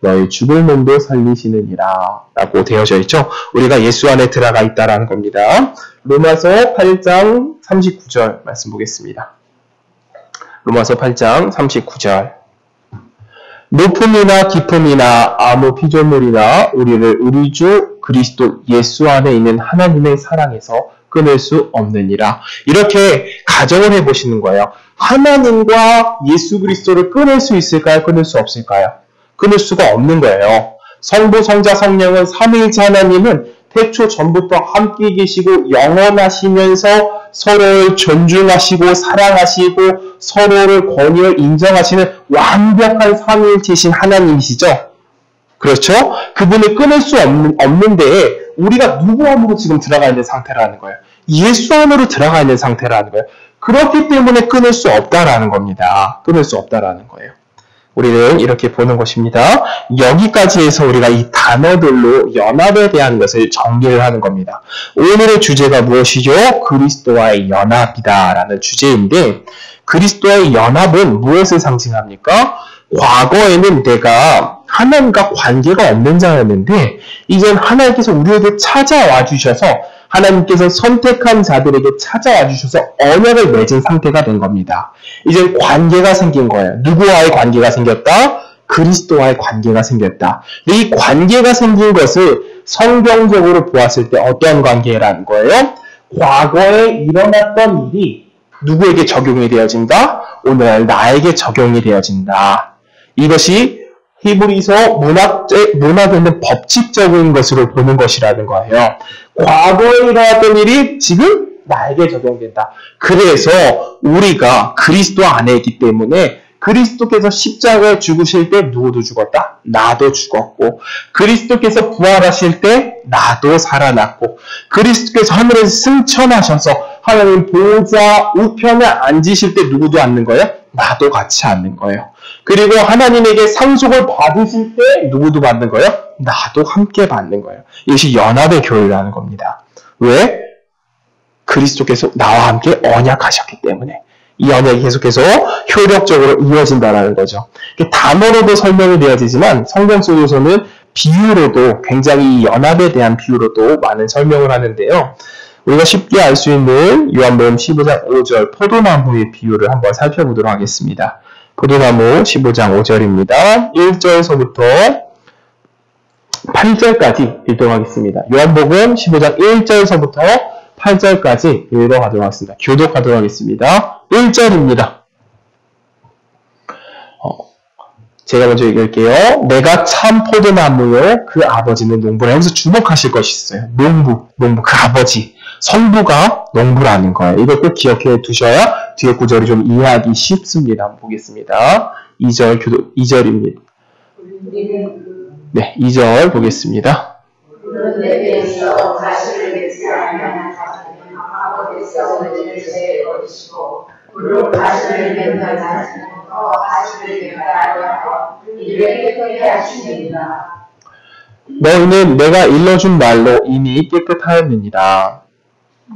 너희 죽을 몸도 살리시느니라 라고 되어져 있죠. 우리가 예수 안에 들어가 있다라는 겁니다. 로마서 8장 39절 말씀 보겠습니다. 로마서 8장 39절. 높음이나 깊음이나 아무 피조물이나 우리를 우리 주 그리스도 예수 안에 있는 하나님의 사랑에서 끊을 수 없느니라. 이렇게 가정을 해보시는 거예요. 하나님과 예수 그리스도를 끊을 수 있을까요? 끊을 수 없을까요? 끊을 수가 없는 거예요. 성부, 성자, 성령은 삼위일체 하나님은 태초 전부터 함께 계시고 영원하시면서 서로를 존중하시고 사랑하시고 서로를 권위를 인정하시는 완벽한 삼위일체이신 하나님이시죠. 그렇죠? 그분을 끊을 수 없는데 우리가 누구 안으로 지금 들어가 있는 상태라는 거예요. 예수 안으로 들어가 있는 상태라는 거예요. 그렇기 때문에 끊을 수 없다라는 겁니다. 끊을 수 없다라는 거예요. 우리는 이렇게 보는 것입니다. 여기까지 해서 우리가 이 단어들로 연합에 대한 것을 정리를 하는 겁니다. 오늘의 주제가 무엇이죠? 그리스도와의 연합이다라는 주제인데 그리스도와의 연합은 무엇을 상징합니까? 과거에는 내가 하나님과 관계가 없는 자였는데 이젠 하나님께서 우리에게 찾아와 주셔서 하나님께서 선택한 자들에게 찾아와 주셔서 언약을 맺은 상태가 된 겁니다. 이제 관계가 생긴 거예요. 누구와의 관계가 생겼다? 그리스도와의 관계가 생겼다. 근데 이 관계가 생긴 것을 성경적으로 보았을 때 어떤 관계라는 거예요? 과거에 일어났던 일이 누구에게 적용이 되어진다? 오늘 나에게 적용이 되어진다. 이것이 히브리서 문학에는 법칙적인 것으로 보는 것이라는 거예요. 과거에 일어났던 일이 지금 나에게 적용된다. 그래서 우리가 그리스도 안에 있기 때문에 그리스도께서 십자가에 죽으실 때 누구도 죽었다? 나도 죽었고, 그리스도께서 부활하실 때 나도 살아났고, 그리스도께서 하늘에서 승천하셔서 하나님 보좌 우편에 앉으실 때 누구도 앉는 거예요? 나도 같이 앉는 거예요. 그리고 하나님에게 상속을 받으실 때 누구도 받는 거예요? 나도 함께 받는 거예요. 이것이 연합의 교회라는 겁니다. 왜? 그리스도께서 나와 함께 언약하셨기 때문에. 이 언약이 계속해서 효력적으로 이어진다는 거죠. 단어로도 설명이 되어지지만 성경 속에서는 비유로도 굉장히 이 연합에 대한 비유로도 많은 설명을 하는데요. 우리가 쉽게 알 수 있는 요한복음 15장 5절 포도나무의 비유를 한번 살펴보도록 하겠습니다. 포도나무 15장 5절입니다. 1절에서부터 8절까지 읽도록 하겠습니다. 요한복음 15장 1절에서부터 8절까지 읽어가도록 하겠습니다. 교독하도록 하겠습니다. 1절입니다. 제가 먼저 읽을게요. 내가 참 포도나무요 그 아버지는 농부라. 여기서 주목하실 것이 있어요. 농부 그 아버지. 성부가 농부라는 거예요. 이걸 꼭 기억해 두셔야 뒤에 구절이 좀 이해하기 쉽습니다. 한번 보겠습니다. 2절 교독 2절입니다. 네, 2절 보겠습니다. 너희는 내가 일러준 말로 이미 깨끗하였느니라.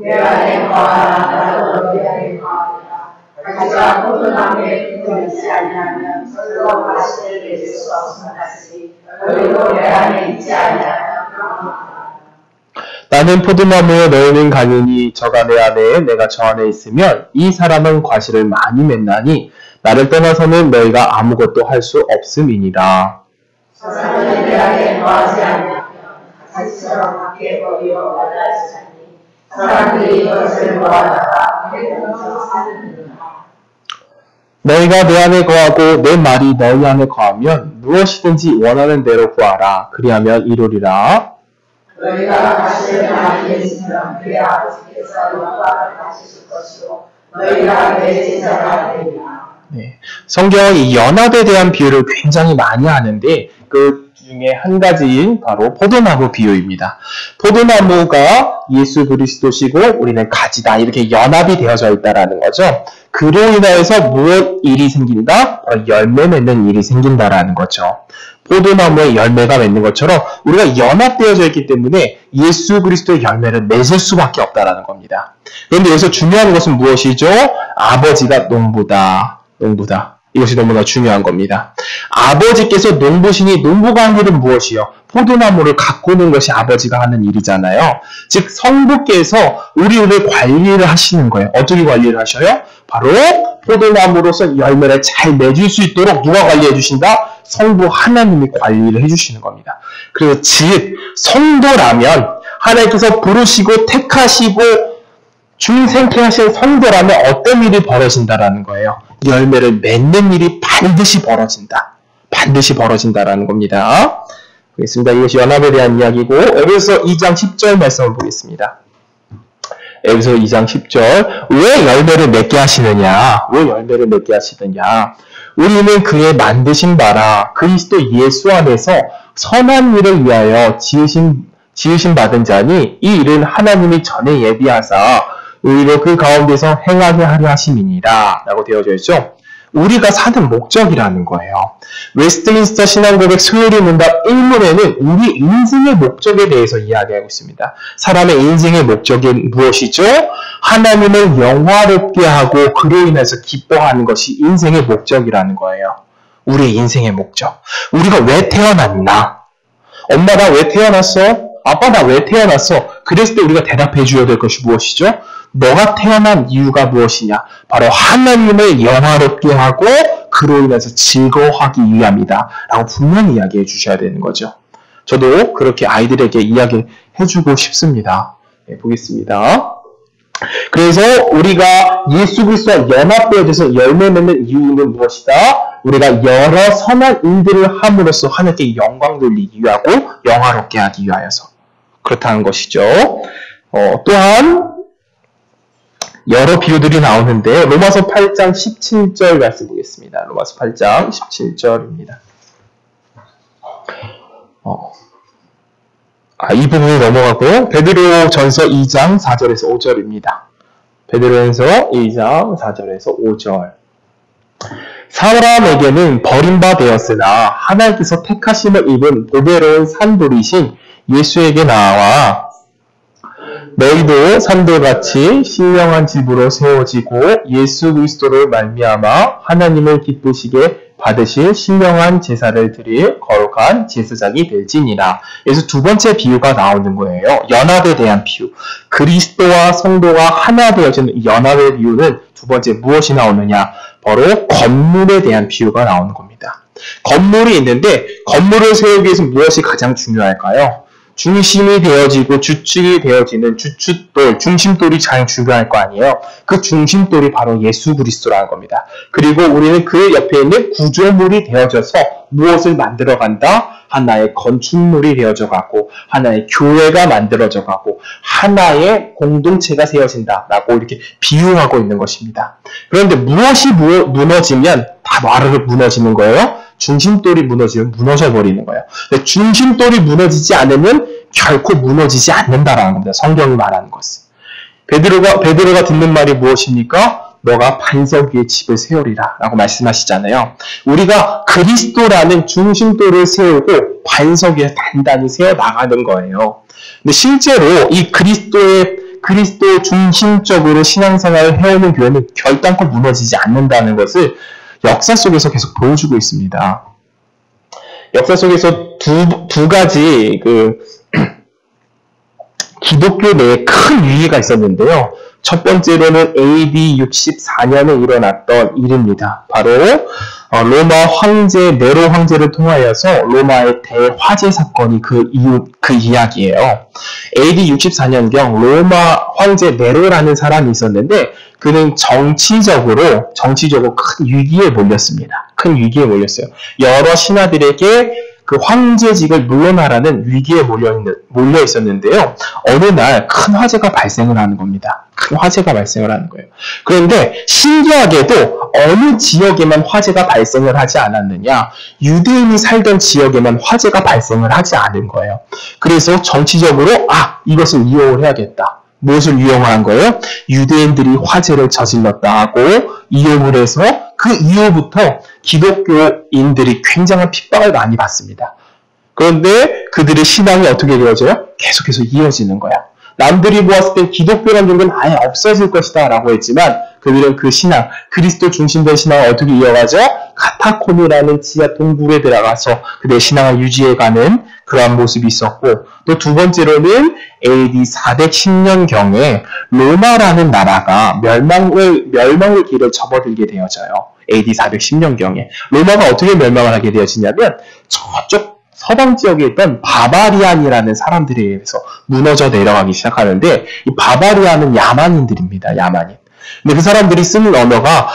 내 안에 거하라. 나도 너희 안에 거하리라. 가지가 포도나무에 붙어있지 아니하면 서로 가시를 맺을 수 없음과 같이 너희도 내 안에 있지 아니하면 그러하라. 나는 포도나무에 너희는 가느니 저가 내 안에 내가 저 안에 있으면 이 사람은 과실을 많이 맺나니 나를 떠나서는 너희가 아무것도 할 수 없음이니라. 사람은 내 안에 거하지 않으면 가지처럼 밖에 버리어 나가지 않니. 사람들이 이것을 모아다가 내게서 사느니라. 너희가 내 안에 거하고 내 말이 너희 안에 거하면 무엇이든지 원하는 대로 구하라. 그리하면 이루리라. 너희가 가시를 많이 맺으면 그의 아버지께서 영광을 가지실 것이요 너희가 내 제자가 되리라. 네. 성경은 이 연합에 대한 비유를 굉장히 많이 하는데 그 중에 한 가지인 바로 포도나무 비유입니다. 포도나무가 예수 그리스도시고 우리는 가지다. 이렇게 연합이 되어져 있다라는 거죠. 그로 인하여서 무엇 일이 생긴다? 열매 맺는 일이 생긴다라는 거죠. 포도나무에 열매가 맺는 것처럼 우리가 연합되어져 있기 때문에 예수 그리스도의 열매를 맺을 수밖에 없다라는 겁니다. 그런데 여기서 중요한 것은 무엇이죠? 아버지가 농부다. 이것이 너무나 중요한 겁니다. 아버지께서 농부시니 농부가 한 일은 무엇이요? 포도나무를 가꾸는 것이 아버지가 하는 일이잖아요. 즉 성부께서 우리를 관리를 하시는 거예요. 어떻게 관리를 하셔요? 바로 포도나무로서 열매를 잘 맺을 수 있도록 누가 관리해 주신다? 성부 하나님이 관리를 해주시는 겁니다. 그래서 즉 성도라면 하나님께서 부르시고 택하시고 중생케 하신 성도라면 어떤 일이 벌어진다라는 거예요. 열매를 맺는 일이 반드시 벌어진다라는 겁니다. 보겠습니다. 이것이 연합에 대한 이야기고 에베소 2장 10절 말씀을 보겠습니다. 에베소 2장 10절 왜 열매를 맺게 하시느냐? 우리는 그의 만드신 바라 그리스도 예수 안에서 선한 일을 위하여 지으신 받은 자니 이 일은 하나님이 전에 예비하사 우리로 그 가운데서 행하게 하려 하심이니라 라고 되어져 있죠. 우리가 사는 목적이라는 거예요. 웨스트민스터 신앙고백 수요일 문답 1문에는 우리 인생의 목적에 대해서 이야기하고 있습니다. 사람의 인생의 목적이 무엇이죠? 하나님을 영화롭게 하고 그로 인해서 기뻐하는 것이 인생의 목적이라는 거예요. 우리의 인생의 목적. 우리가 왜 태어났나? 엄마 나 왜 태어났어? 아빠 나 왜 태어났어? 그랬을 때 우리가 대답해 줘야 될 것이 무엇이죠? 너가 태어난 이유가 무엇이냐? 바로 하나님을 영화롭게 하고 그로 인해서 즐거워하기 위함이다. 라고 분명히 이야기해 주셔야 되는 거죠. 저도 그렇게 아이들에게 이야기해 주고 싶습니다. 네, 보겠습니다. 그래서 우리가 예수 그리스도와 연합되어져서 열매 맺는 이유는 무엇이다? 우리가 여러 선한 일들을 함으로써 하나님께 영광 돌리기 위하고 영화롭게 하기 위하여서 그렇다는 것이죠. 또한 여러 비유들이 나오는데 로마서 8장 17절 말씀 보겠습니다. 로마서 8장 17절입니다. 이 부분을 넘어가고요. 베드로전서 2장 4절에서 5절입니다. 베드로전서 2장 4절에서 5절. 사람에게는 버림받았으나 하나님께서 택하심을 입은 보배로운 산돌이신 예수에게 나와 너희도 산돌같이 신령한 집으로 세워지고 예수 그리스도를 말미암아 하나님을 기쁘시게 받으실 신령한 제사를 드릴 거룩한 제사장이 될지니라. 그래서 두 번째 비유가 나오는 거예요. 연합에 대한 비유. 그리스도와 성도가 하나 되어지는 연합의 비유는 두 번째 무엇이 나오느냐? 바로 건물에 대한 비유가 나오는 겁니다. 건물이 있는데 건물을 세우기 위해서 무엇이 가장 중요할까요? 중심이 되어지고 주축이 되어지는 주춧돌, 중심돌이 가장 중요할 거 아니에요. 그 중심돌이 바로 예수 그리스도라는 겁니다. 그리고 우리는 그 옆에 있는 구조물이 되어져서 무엇을 만들어간다? 하나의 건축물이 되어져가고 하나의 교회가 만들어져가고 하나의 공동체가 세워진다라고 이렇게 비유하고 있는 것입니다. 그런데 무엇이 무너지면 다 와르르 무너지는 거예요. 중심돌이 무너지면 무너져버리는 거예요. 근데 중심돌이 무너지지 않으면 결코 무너지지 않는다라는 겁니다. 성경이 말하는 것은. 베드로가 듣는 말이 무엇입니까? 너가 반석 위에 집을 세우리라 라고 말씀하시잖아요. 우리가 그리스도라는 중심돌을 세우고 반석 위에 단단히 세워나가는 거예요. 근데 실제로 이 그리스도 중심적으로 신앙생활을 해오는 교회는 결단코 무너지지 않는다는 것을 역사 속에서 계속 보여주고 있습니다. 역사 속에서 두 가지 기독교 내에 큰 위기가 있었는데요. 첫 번째로는 AD 64년에 일어났던 일입니다. 바로 로마 황제 네로 황제를 통하여서 로마의 대화재 사건이 그 이야기예요. AD 64년경 로마 황제 네로라는 사람이 있었는데 그는 정치적으로 큰 위기에 몰렸습니다. 큰 위기에 몰렸어요. 여러 신하들에게 그 황제직을 물러나라는 위기에 몰려 있었는데요. 어느 날 큰 화재가 발생을 하는 겁니다. 큰 화재가 발생을 하는 거예요. 그런데 신기하게도 어느 지역에만 화재가 발생을 하지 않았느냐? 유대인이 살던 지역에만 화재가 발생을 하지 않은 거예요. 그래서 정치적으로 이것을 이용을 해야겠다. 무엇을 이용한 거예요? 유대인들이 화재를 저질렀다 하고 이용을 해서 그 이후부터 기독교인들이 굉장한 핍박을 많이 받습니다. 그런데 그들의 신앙이 어떻게 되어져요? 계속해서 이어지는 거야. 남들이 보았을 땐 기독교란 종교는 아예 없어질 것이다 라고 했지만 그들은 그 신앙, 그리스도 중심된 신앙을 어떻게 이어가죠? 카타콤이라는 지하 동굴에 들어가서 그들의 신앙을 유지해가는 그러한 모습이 있었고 또 두 번째로는 AD 410년경에 로마라는 나라가 멸망의 길을 접어들게 되어져요. AD 410년경에 로마가 어떻게 멸망을 하게 되어지냐면 저쪽 서방 지역에 있던 바바리안이라는 사람들에 의해서 무너져 내려가기 시작하는데 이 바바리안은 야만인들입니다. 야만인. 근데 그 사람들이 쓰는 언어가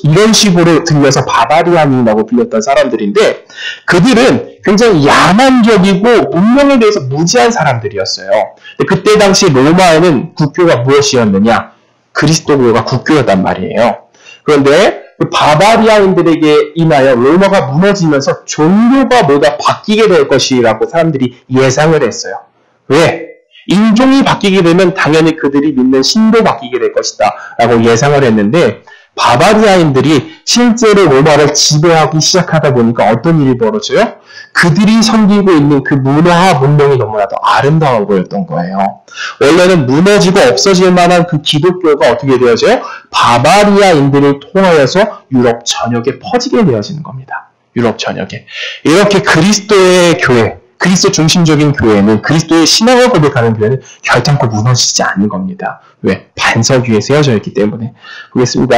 이런 식으로 들려서 바바리안이라고 불렸던 사람들인데 그들은 굉장히 야만적이고 문명에 대해서 무지한 사람들이었어요. 근데 그때 당시 로마에는 국교가 무엇이었느냐? 그리스도교가 국교였단 말이에요. 그런데 그 바바리아인들에게 인하여 로마가 무너지면서 종교가 뭐가 바뀌게 될 것이라고 사람들이 예상을 했어요. 왜? 인종이 바뀌게 되면 당연히 그들이 믿는 신도 바뀌게 될 것이다 라고 예상을 했는데 바바리아인들이 실제로 로마를 지배하기 시작하다 보니까 어떤 일이 벌어져요? 그들이 섬기고 있는 그 문화와 문명이 너무나도 아름다워 보였던 거예요. 원래는 무너지고 없어질 만한 그 기독교가 어떻게 되어져요? 바바리아인들을 통하여서 유럽 전역에 퍼지게 되어지는 겁니다. 유럽 전역에. 이렇게 그리스도의 교회, 그리스도 중심적인 교회는 그리스도의 신앙을 고백하는 교회는 결단코 무너지지 않는 겁니다. 왜? 반석 위에 세워져 있기 때문에. 보겠습니다.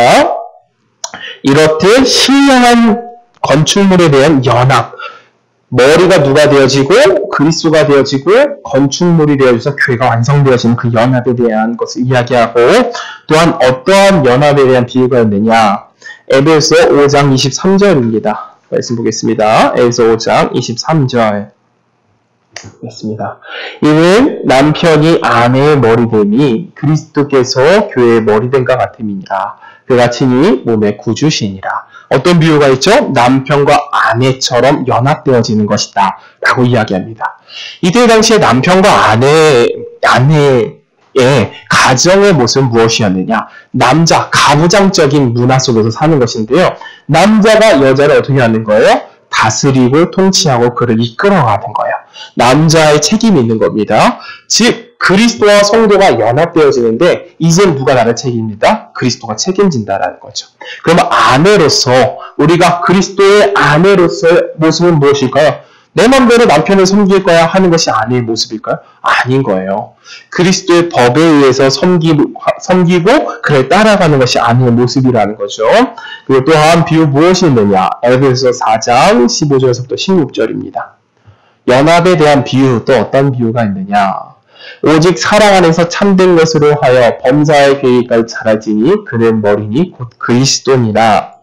이렇듯 신령한 건축물에 대한 연합, 머리가 누가 되어지고 그리스도가 되어지고 건축물이 되어져서 교회가 완성되어지는 그 연합에 대한 것을 이야기하고 또한 어떠한 연합에 대한 비유가 있느냐. 에베소 5장 23절입니다. 말씀 보겠습니다. 에베소 5장 23절 있습니다. 이는 남편이 아내의 머리됨이 그리스도께서 교회의 머리됨과 같음이니라. 그가 친히 몸의 구주시니라. 어떤 비유가 있죠? 남편과 아내처럼 연합되어지는 것이다 라고 이야기합니다. 이때 당시에 남편과 아내의 가정의 모습은 무엇이었느냐? 남자, 가부장적인 문화 속에서 사는 것인데요. 남자가 여자를 어떻게 하는 거예요? 다스리고 통치하고 그를 이끌어가는 거예요. 남자의 책임이 있는 겁니다. 즉 그리스도와 성도가 연합되어지는데 이젠 누가 나를 책임진다? 그리스도가 책임진다라는 거죠. 그러면 아내로서 우리가 그리스도의 아내로서의 모습은 무엇일까요? 내 맘대로 남편을 섬길 거야 하는 것이 아내의 모습일까요? 아닌 거예요. 그리스도의 법에 의해서 섬기고 그를 따라가는 것이 아내의 모습이라는 거죠. 그리고 또한 비유 무엇이 있느냐? 에베소 4장 15절에서부터 16절입니다. 연합에 대한 비유, 또 어떤 비유가 있느냐? 오직 사랑 안에서 참된 것으로 하여 범사의 계획까지 자라지니 그는 머리니 곧 그리스도니라.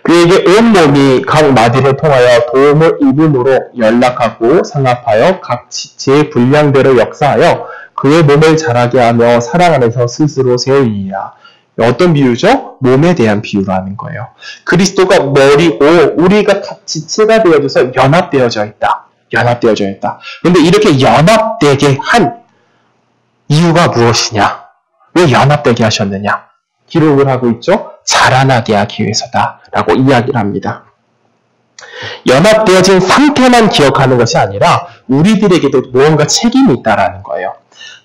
그에게 온 몸이 각 마디를 통하여 도움을 입음으로 연락하고 상합하여 각 지체의 분량대로 역사하여 그의 몸을 자라게 하며 사랑 안에서 스스로 세우니라. 어떤 비유죠? 몸에 대한 비유라는 거예요. 그리스도가 머리고 우리가 각 지체가 되어져서 연합되어져 있다. 연합되어져 있다. 그런데 이렇게 연합되게 한 이유가 무엇이냐? 왜 연합되게 하셨느냐? 기록을 하고 있죠. 자라나게 하기 위해서다 라고 이야기를 합니다. 연합되어진 상태만 기억하는 것이 아니라 우리들에게도 무언가 책임이 있다라는 거예요.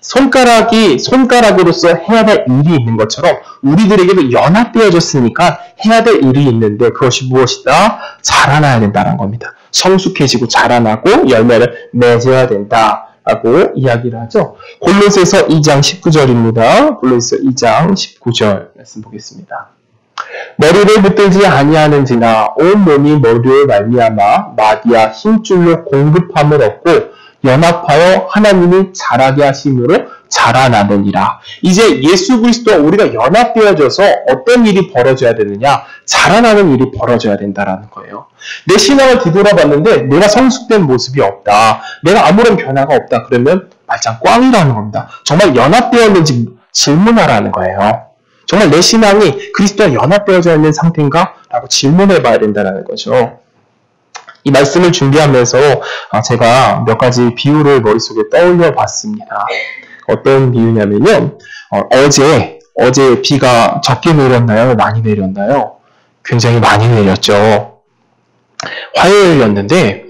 손가락으로서 해야 될 일이 있는 것처럼 우리들에게도 연합되어졌으니까 해야 될 일이 있는데 그것이 무엇이다? 자라나야 된다는 겁니다. 성숙해지고 자라나고 열매를 맺어야 된다라고 이야기를 하죠. 골로새서 2장 19절입니다. 골로새서 2장 19절 말씀 보겠습니다. 머리를 붙들지 아니하는지나 온 몸이 머리를 말미암아 마디와 힘줄로 공급함을 얻고 연합하여 하나님이 자라게 하심으로 자라나느니라. 이제 예수 그리스도와 우리가 연합되어져서 어떤 일이 벌어져야 되느냐? 자라나는 일이 벌어져야 된다라는 거예요. 내 신앙을 뒤돌아봤는데 내가 성숙된 모습이 없다. 내가 아무런 변화가 없다. 그러면 말짱 꽝이라는 겁니다. 정말 연합되었는지 질문하라는 거예요. 정말 내 신앙이 그리스도와 연합되어져 있는 상태인가? 라고 질문해 봐야 된다는 거죠. 이 말씀을 준비하면서 제가 몇 가지 비유를 머릿속에 떠올려 봤습니다. 어떤 비유냐면요. 어제 비가 적게 내렸나요? 많이 내렸나요? 굉장히 많이 내렸죠. 화요일이었는데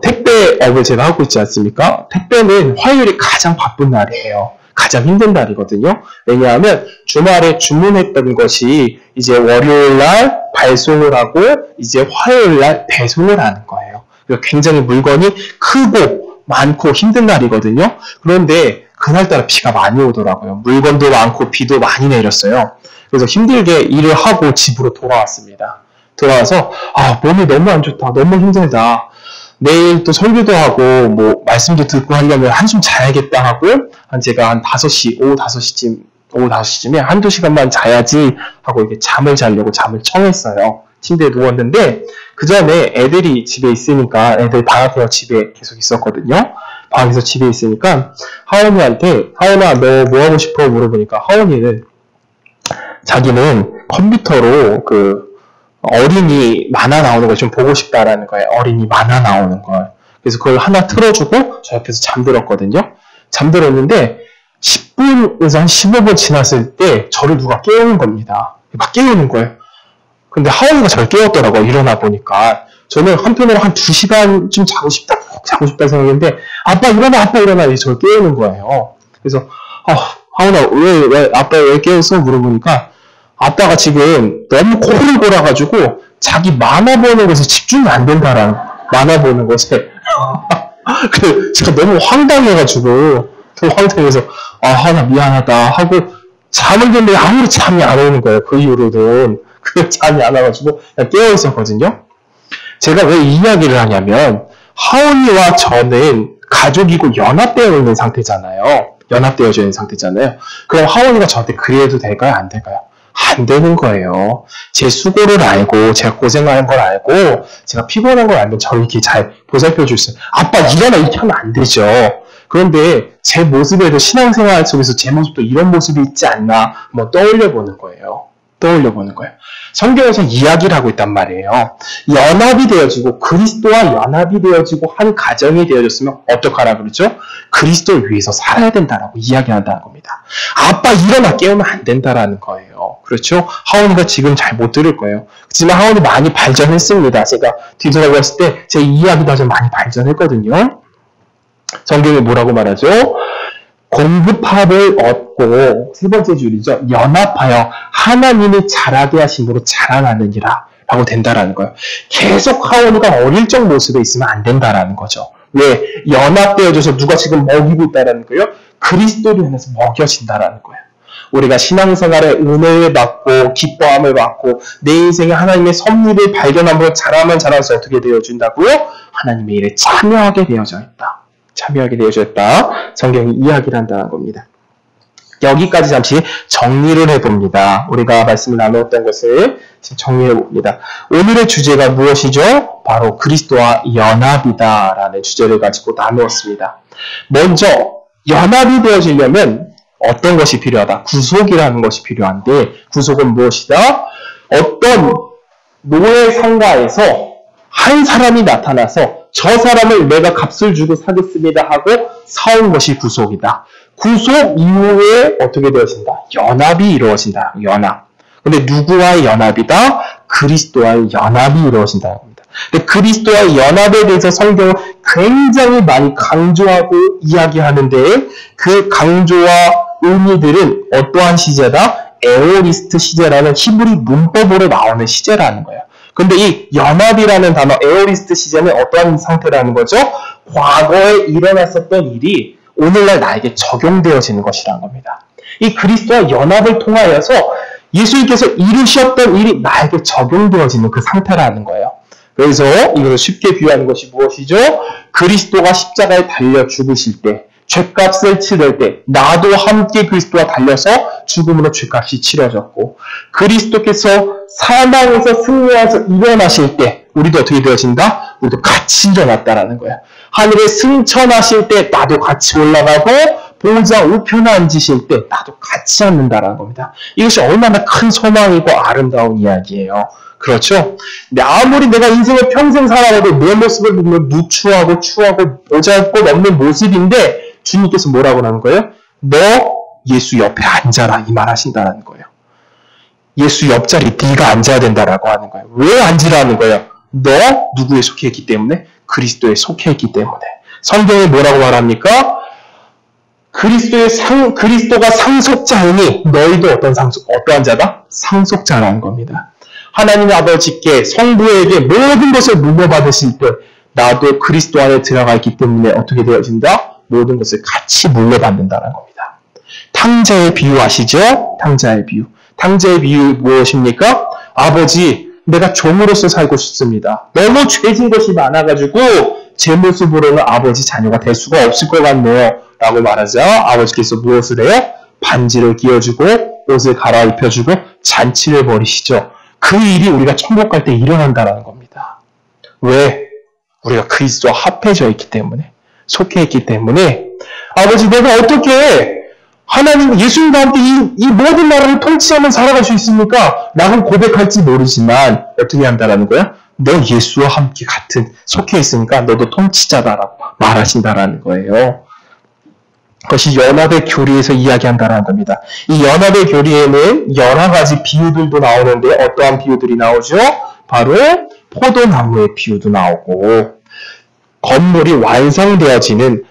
택배업을 제가 하고 있지 않습니까? 택배는 화요일이 가장 바쁜 날이에요. 가장 힘든 날이거든요. 왜냐하면 주말에 주문했던 것이 이제 월요일날 발송을 하고 이제 화요일날 배송을 하는 거예요. 굉장히 물건이 크고 많고 힘든 날이거든요. 그런데 그날따라 비가 많이 오더라고요. 물건도 많고 비도 많이 내렸어요. 그래서 힘들게 일을 하고 집으로 돌아왔습니다. 돌아와서 몸이 너무 안 좋다. 너무 힘들다. 내일 또 설교도 하고 말씀도 듣고 하려면 한숨 자야겠다 하고 제가 한 5시, 오후 5시쯤에 한두 시간만 자야지 하고 이렇게 잠을 자려고 잠을 청했어요. 침대에 누웠는데 그 전에 애들이 집에 있으니까 애들 방학해서 집에 계속 있었거든요. 방학에서 집에 있으니까 하원이한테 하원아 너 뭐 하고 싶어 물어보니까 하원이는 자기는 컴퓨터로 어린이 만화 나오는 걸 좀 보고 싶다라는 거예요. 어린이 만화 나오는 걸. 그래서 그걸 하나 틀어주고 저 옆에서 잠들었거든요. 잠들었는데 10분에서 한 15분 지났을 때 저를 누가 깨우는 겁니다. 막 깨우는 거예요. 근데 하원이가 저를 깨웠더라고요. 일어나 보니까. 저는 한편으로 한 2시간쯤 자고 싶다 생각했는데 아빠 일어나 저를 깨우는 거예요. 그래서 하원아 왜 아빠 왜 깨웠어? 물어보니까 아빠가 지금 너무 코를 골아가지고 자기 만화 보는 것에 집중이 안 된다라는 만화 보는 것에 제가 너무 황당해가지고 황당해서 하나 미안하다 하고 잠을 잤는데 아무리 잠이 안 오는 거예요. 그 이후로는 잠이 안 와가지고 그냥 깨어 있었거든요. 제가 왜 이 이야기를 하냐면 하온이와 저는 가족이고 연합되어 있는 상태잖아요. 연합되어져 있는 상태잖아요. 그럼 하온이가 저한테 그래도 될까요? 안 될까요? 안 되는 거예요. 제 수고를 알고 제가 고생하는 걸 알고 제가 피곤한 걸 알면 저를 이렇게 잘 보살펴 줄 수 있어요. 아빠 일어나 이렇게 하면 안 되죠. 그런데 제 모습에도 신앙생활 속에서 제 모습도 이런 모습이 있지 않나 한번 떠올려 보는 거예요. 성경에서 이야기를 하고 있단 말이에요. 연합이 되어지고 그리스도와 연합이 되어지고 한 가정이 되어졌으면 어떡하라 그러죠? 그리스도를 위해서 살아야 된다라고 이야기한다는 겁니다. 아빠 일어나 깨우면 안 된다라는 거예요. 그렇죠? 하온이가 지금 잘 못 들을 거예요. 하지만 하온이 많이 발전했습니다. 제가 뒤돌아봤을 때 제 이야기도 좀 많이 발전했거든요. 성경이 뭐라고 말하죠? 공급합을 얻고 세 번째 줄이죠. 연합하여 하나님이 자라게 하심으로 자라나느니라 라고 된다라는 거예요. 계속 하온이가 어릴 적 모습에 있으면 안 된다라는 거죠. 왜? 연합되어져서 누가 지금 먹이고 있다라는 거예요? 그리스도로 인해서 먹여진다라는 거예요. 우리가 신앙생활에 은혜를 받고 기뻐함을 받고 내 인생에 하나님의 섭리를 발견하면 자라면 자라서 어떻게 되어준다고요? 하나님의 일에 참여하게 되어져 있다. 성경이 이야기를 한다는 겁니다. 여기까지 잠시 정리를 해봅니다. 우리가 말씀을 나누었던 것을 지금 정리해봅니다. 오늘의 주제가 무엇이죠? 바로 그리스도와 연합이다라는 주제를 가지고 나누었습니다. 먼저 연합이 되어지려면 어떤 것이 필요하다? 구속이라는 것이 필요한데 구속은 무엇이다? 어떤 노예 상가에서 한 사람이 나타나서 저 사람을 내가 값을 주고 사겠습니다 하고 사온 것이 구속이다. 구속 이후에 어떻게 되어진다? 연합이 이루어진다. 연합. 근데 누구와의 연합이다? 그리스도와의 연합이 이루어진다는 겁니다. 근데 그리스도와의 연합에 대해서 성경은 굉장히 많이 강조하고 이야기하는데 그 강조와 의미들은 어떠한 시제다? 에오리스트 시제라는 히브리 문법으로 나오는 시제라는 거예요. 근데 이 연합이라는 단어, 에오리스트 시제는 어떠한 상태라는 거죠? 과거에 일어났었던 일이 오늘날 나에게 적용되어지는 것이라는 겁니다. 이 그리스도와 연합을 통하여서 예수님께서 이루셨던 일이 나에게 적용되어지는 그 상태라는 거예요. 그래서 이것을 쉽게 비유하는 것이 무엇이죠? 그리스도가 십자가에 달려 죽으실 때, 죄값을 치를 때 나도 함께 그리스도와 달려서 죽음으로 죄값이 치러졌고 그리스도께서 사망에서 승리해서 일어나실 때 우리도 어떻게 되어진다? 우리도 같이 일어났다라는 거예요. 하늘에 승천하실 때 나도 같이 올라가고 보좌 우편에 앉으실 때 나도 같이 앉는다라는 겁니다. 이것이 얼마나 큰 소망이고 아름다운 이야기예요. 그렇죠? 근데 아무리 내가 인생을 평생 살아가도 내 모습을 보면 누추하고 추하고 보잘것 없는 모습인데 주님께서 뭐라고 하는 거예요? 너 예수 옆에 앉아라 이 말 하신다는 거예요. 예수 옆자리 네가 앉아야 된다라고 하는 거예요. 왜 앉으라는 거예요? 너 누구에 속해 있기 때문에? 그리스도에 속해 있기 때문에. 성경에 뭐라고 말합니까? 그리스도가 상속자이니 너희도 어떠한 자다? 상속자라는 겁니다. 하나님 아버지께 성부에게 모든 것을 물려받으실 때 나도 그리스도 안에 들어가 있기 때문에 어떻게 되어진다? 모든 것을 같이 물려받는다는 겁니다. 탕자의 비유 아시죠? 탕자의 비유 무엇입니까? 아버지, 내가 종으로서 살고 싶습니다. 너무 죄진 것이 많아가지고 제 모습으로는 아버지 자녀가 될 수가 없을 것 같네요. 라고 말하자 아버지께서 무엇을 해요? 반지를 끼워주고 옷을 갈아입혀주고 잔치를 벌이시죠. 그 일이 우리가 천국 갈 때 일어난다는 겁니다. 왜? 우리가 그리스도와 합해져 있기 때문에, 속해 있기 때문에 아버지 내가 어떻게 하나님 예수님과 함께 이 모든 나라를 통치하며 살아갈 수 있습니까? 라고 고백할지 모르지만 어떻게 한다라는 거야? 너 예수와 함께 같은 속해 있으니까 너도 통치자다라고 말하신다라는 거예요. 그것이 연합의 교리에서 이야기한다는 겁니다. 이 연합의 교리에는 여러 가지 비유들도 나오는데 어떠한 비유들이 나오죠? 바로 포도나무의 비유도 나오고 건물이 완성되어지는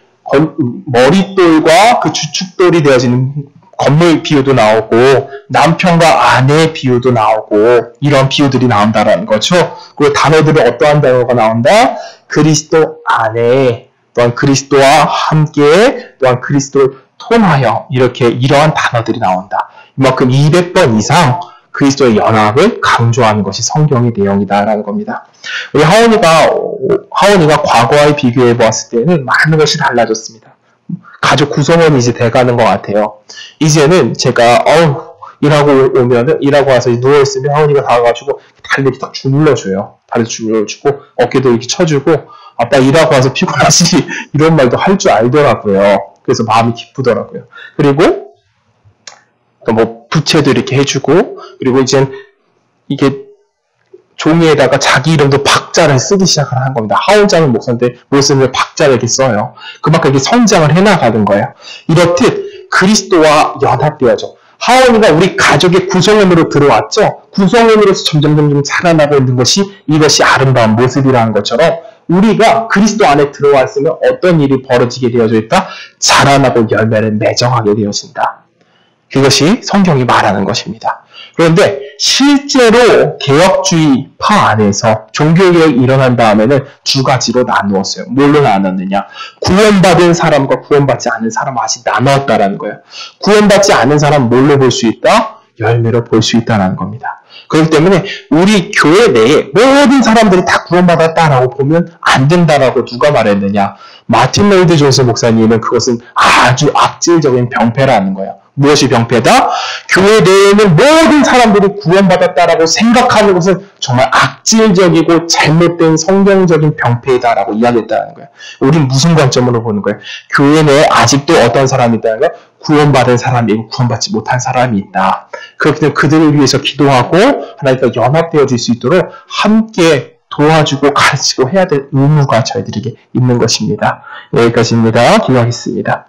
머릿돌과 그 주축돌이 되어지는 건물 비유도 나오고 남편과 아내의 비유도 나오고 이런 비유들이 나온다는 거죠. 그리고 단어들은 어떠한 단어가 나온다? 그리스도 안에 또한 그리스도와 함께 또한 그리스도를 통하여 이러한 단어들이 나온다. 이만큼 200번 이상 그리스도의 연합을 강조하는 것이 성경의 내용이다라는 겁니다. 우리 하원이가 과거와의 비교해 보았을 때는 많은 것이 달라졌습니다. 가족 구성원이 이제 돼가는 것 같아요. 이제는 제가 일하고 와서 누워있으면 하원이가 나와가지고 다리 이렇게 딱 주물러줘요. 다리 주물러주고 어깨도 이렇게 쳐주고 아빠 일하고 와서 피곤하지 이런 말도 할 줄 알더라고요. 그래서 마음이 기쁘더라고요. 그리고 뭐 부채도 이렇게 해주고 그리고 이제 이게 종이에다가 자기 이름도 박자를 쓰기 시작을 한 겁니다. 하원장은 목사인데 못 쓰면 박자를 이렇게 써요. 그만큼 이렇게 성장을 해나가는 거예요. 이렇듯 그리스도와 연합되어져. 하원이가 우리 가족의 구성원으로 들어왔죠. 구성원으로서 점점 자라나고 있는 이것이 아름다운 모습이라는 것처럼 우리가 그리스도 안에 들어왔으면 어떤 일이 벌어지게 되어져 있다? 자라나고 열매를 맺어가게 되어진다. 그것이 성경이 말하는 것입니다. 그런데 실제로 개혁주의파 안에서 종교개혁이 일어난 다음에는 두 가지로 나누었어요. 뭘로 나눴느냐? 구원받은 사람과 구원받지 않은 사람 아직 나누었다라는 거예요. 구원받지 않은 사람 뭘로 볼 수 있다? 열매로 볼 수 있다는 겁니다. 그렇기 때문에 우리 교회 내에 모든 사람들이 다 구원받았다라고 보면 안 된다라고 누가 말했느냐? 마틴 로이드 존스 목사님은 그것은 아주 악질적인 병폐라는 거예요. 무엇이 병폐다? 교회 내에 있는 모든 사람들이 구원받았다라고 생각하는 것은 정말 악질적이고 잘못된 성경적인 병폐다라고 이야기했다는 거예요. 우리는 무슨 관점으로 보는 거예요? 교회 내에 아직도 어떤 사람이 있다는 거예요? 구원받은 사람이고 구원받지 못한 사람이 있다. 그렇기 때문에 그들을 위해서 기도하고 하나님과 연합되어질 수 있도록 함께 도와주고 가르치고 해야 될 의무가 저희들에게 있는 것입니다. 여기까지입니다. 기도하겠습니다.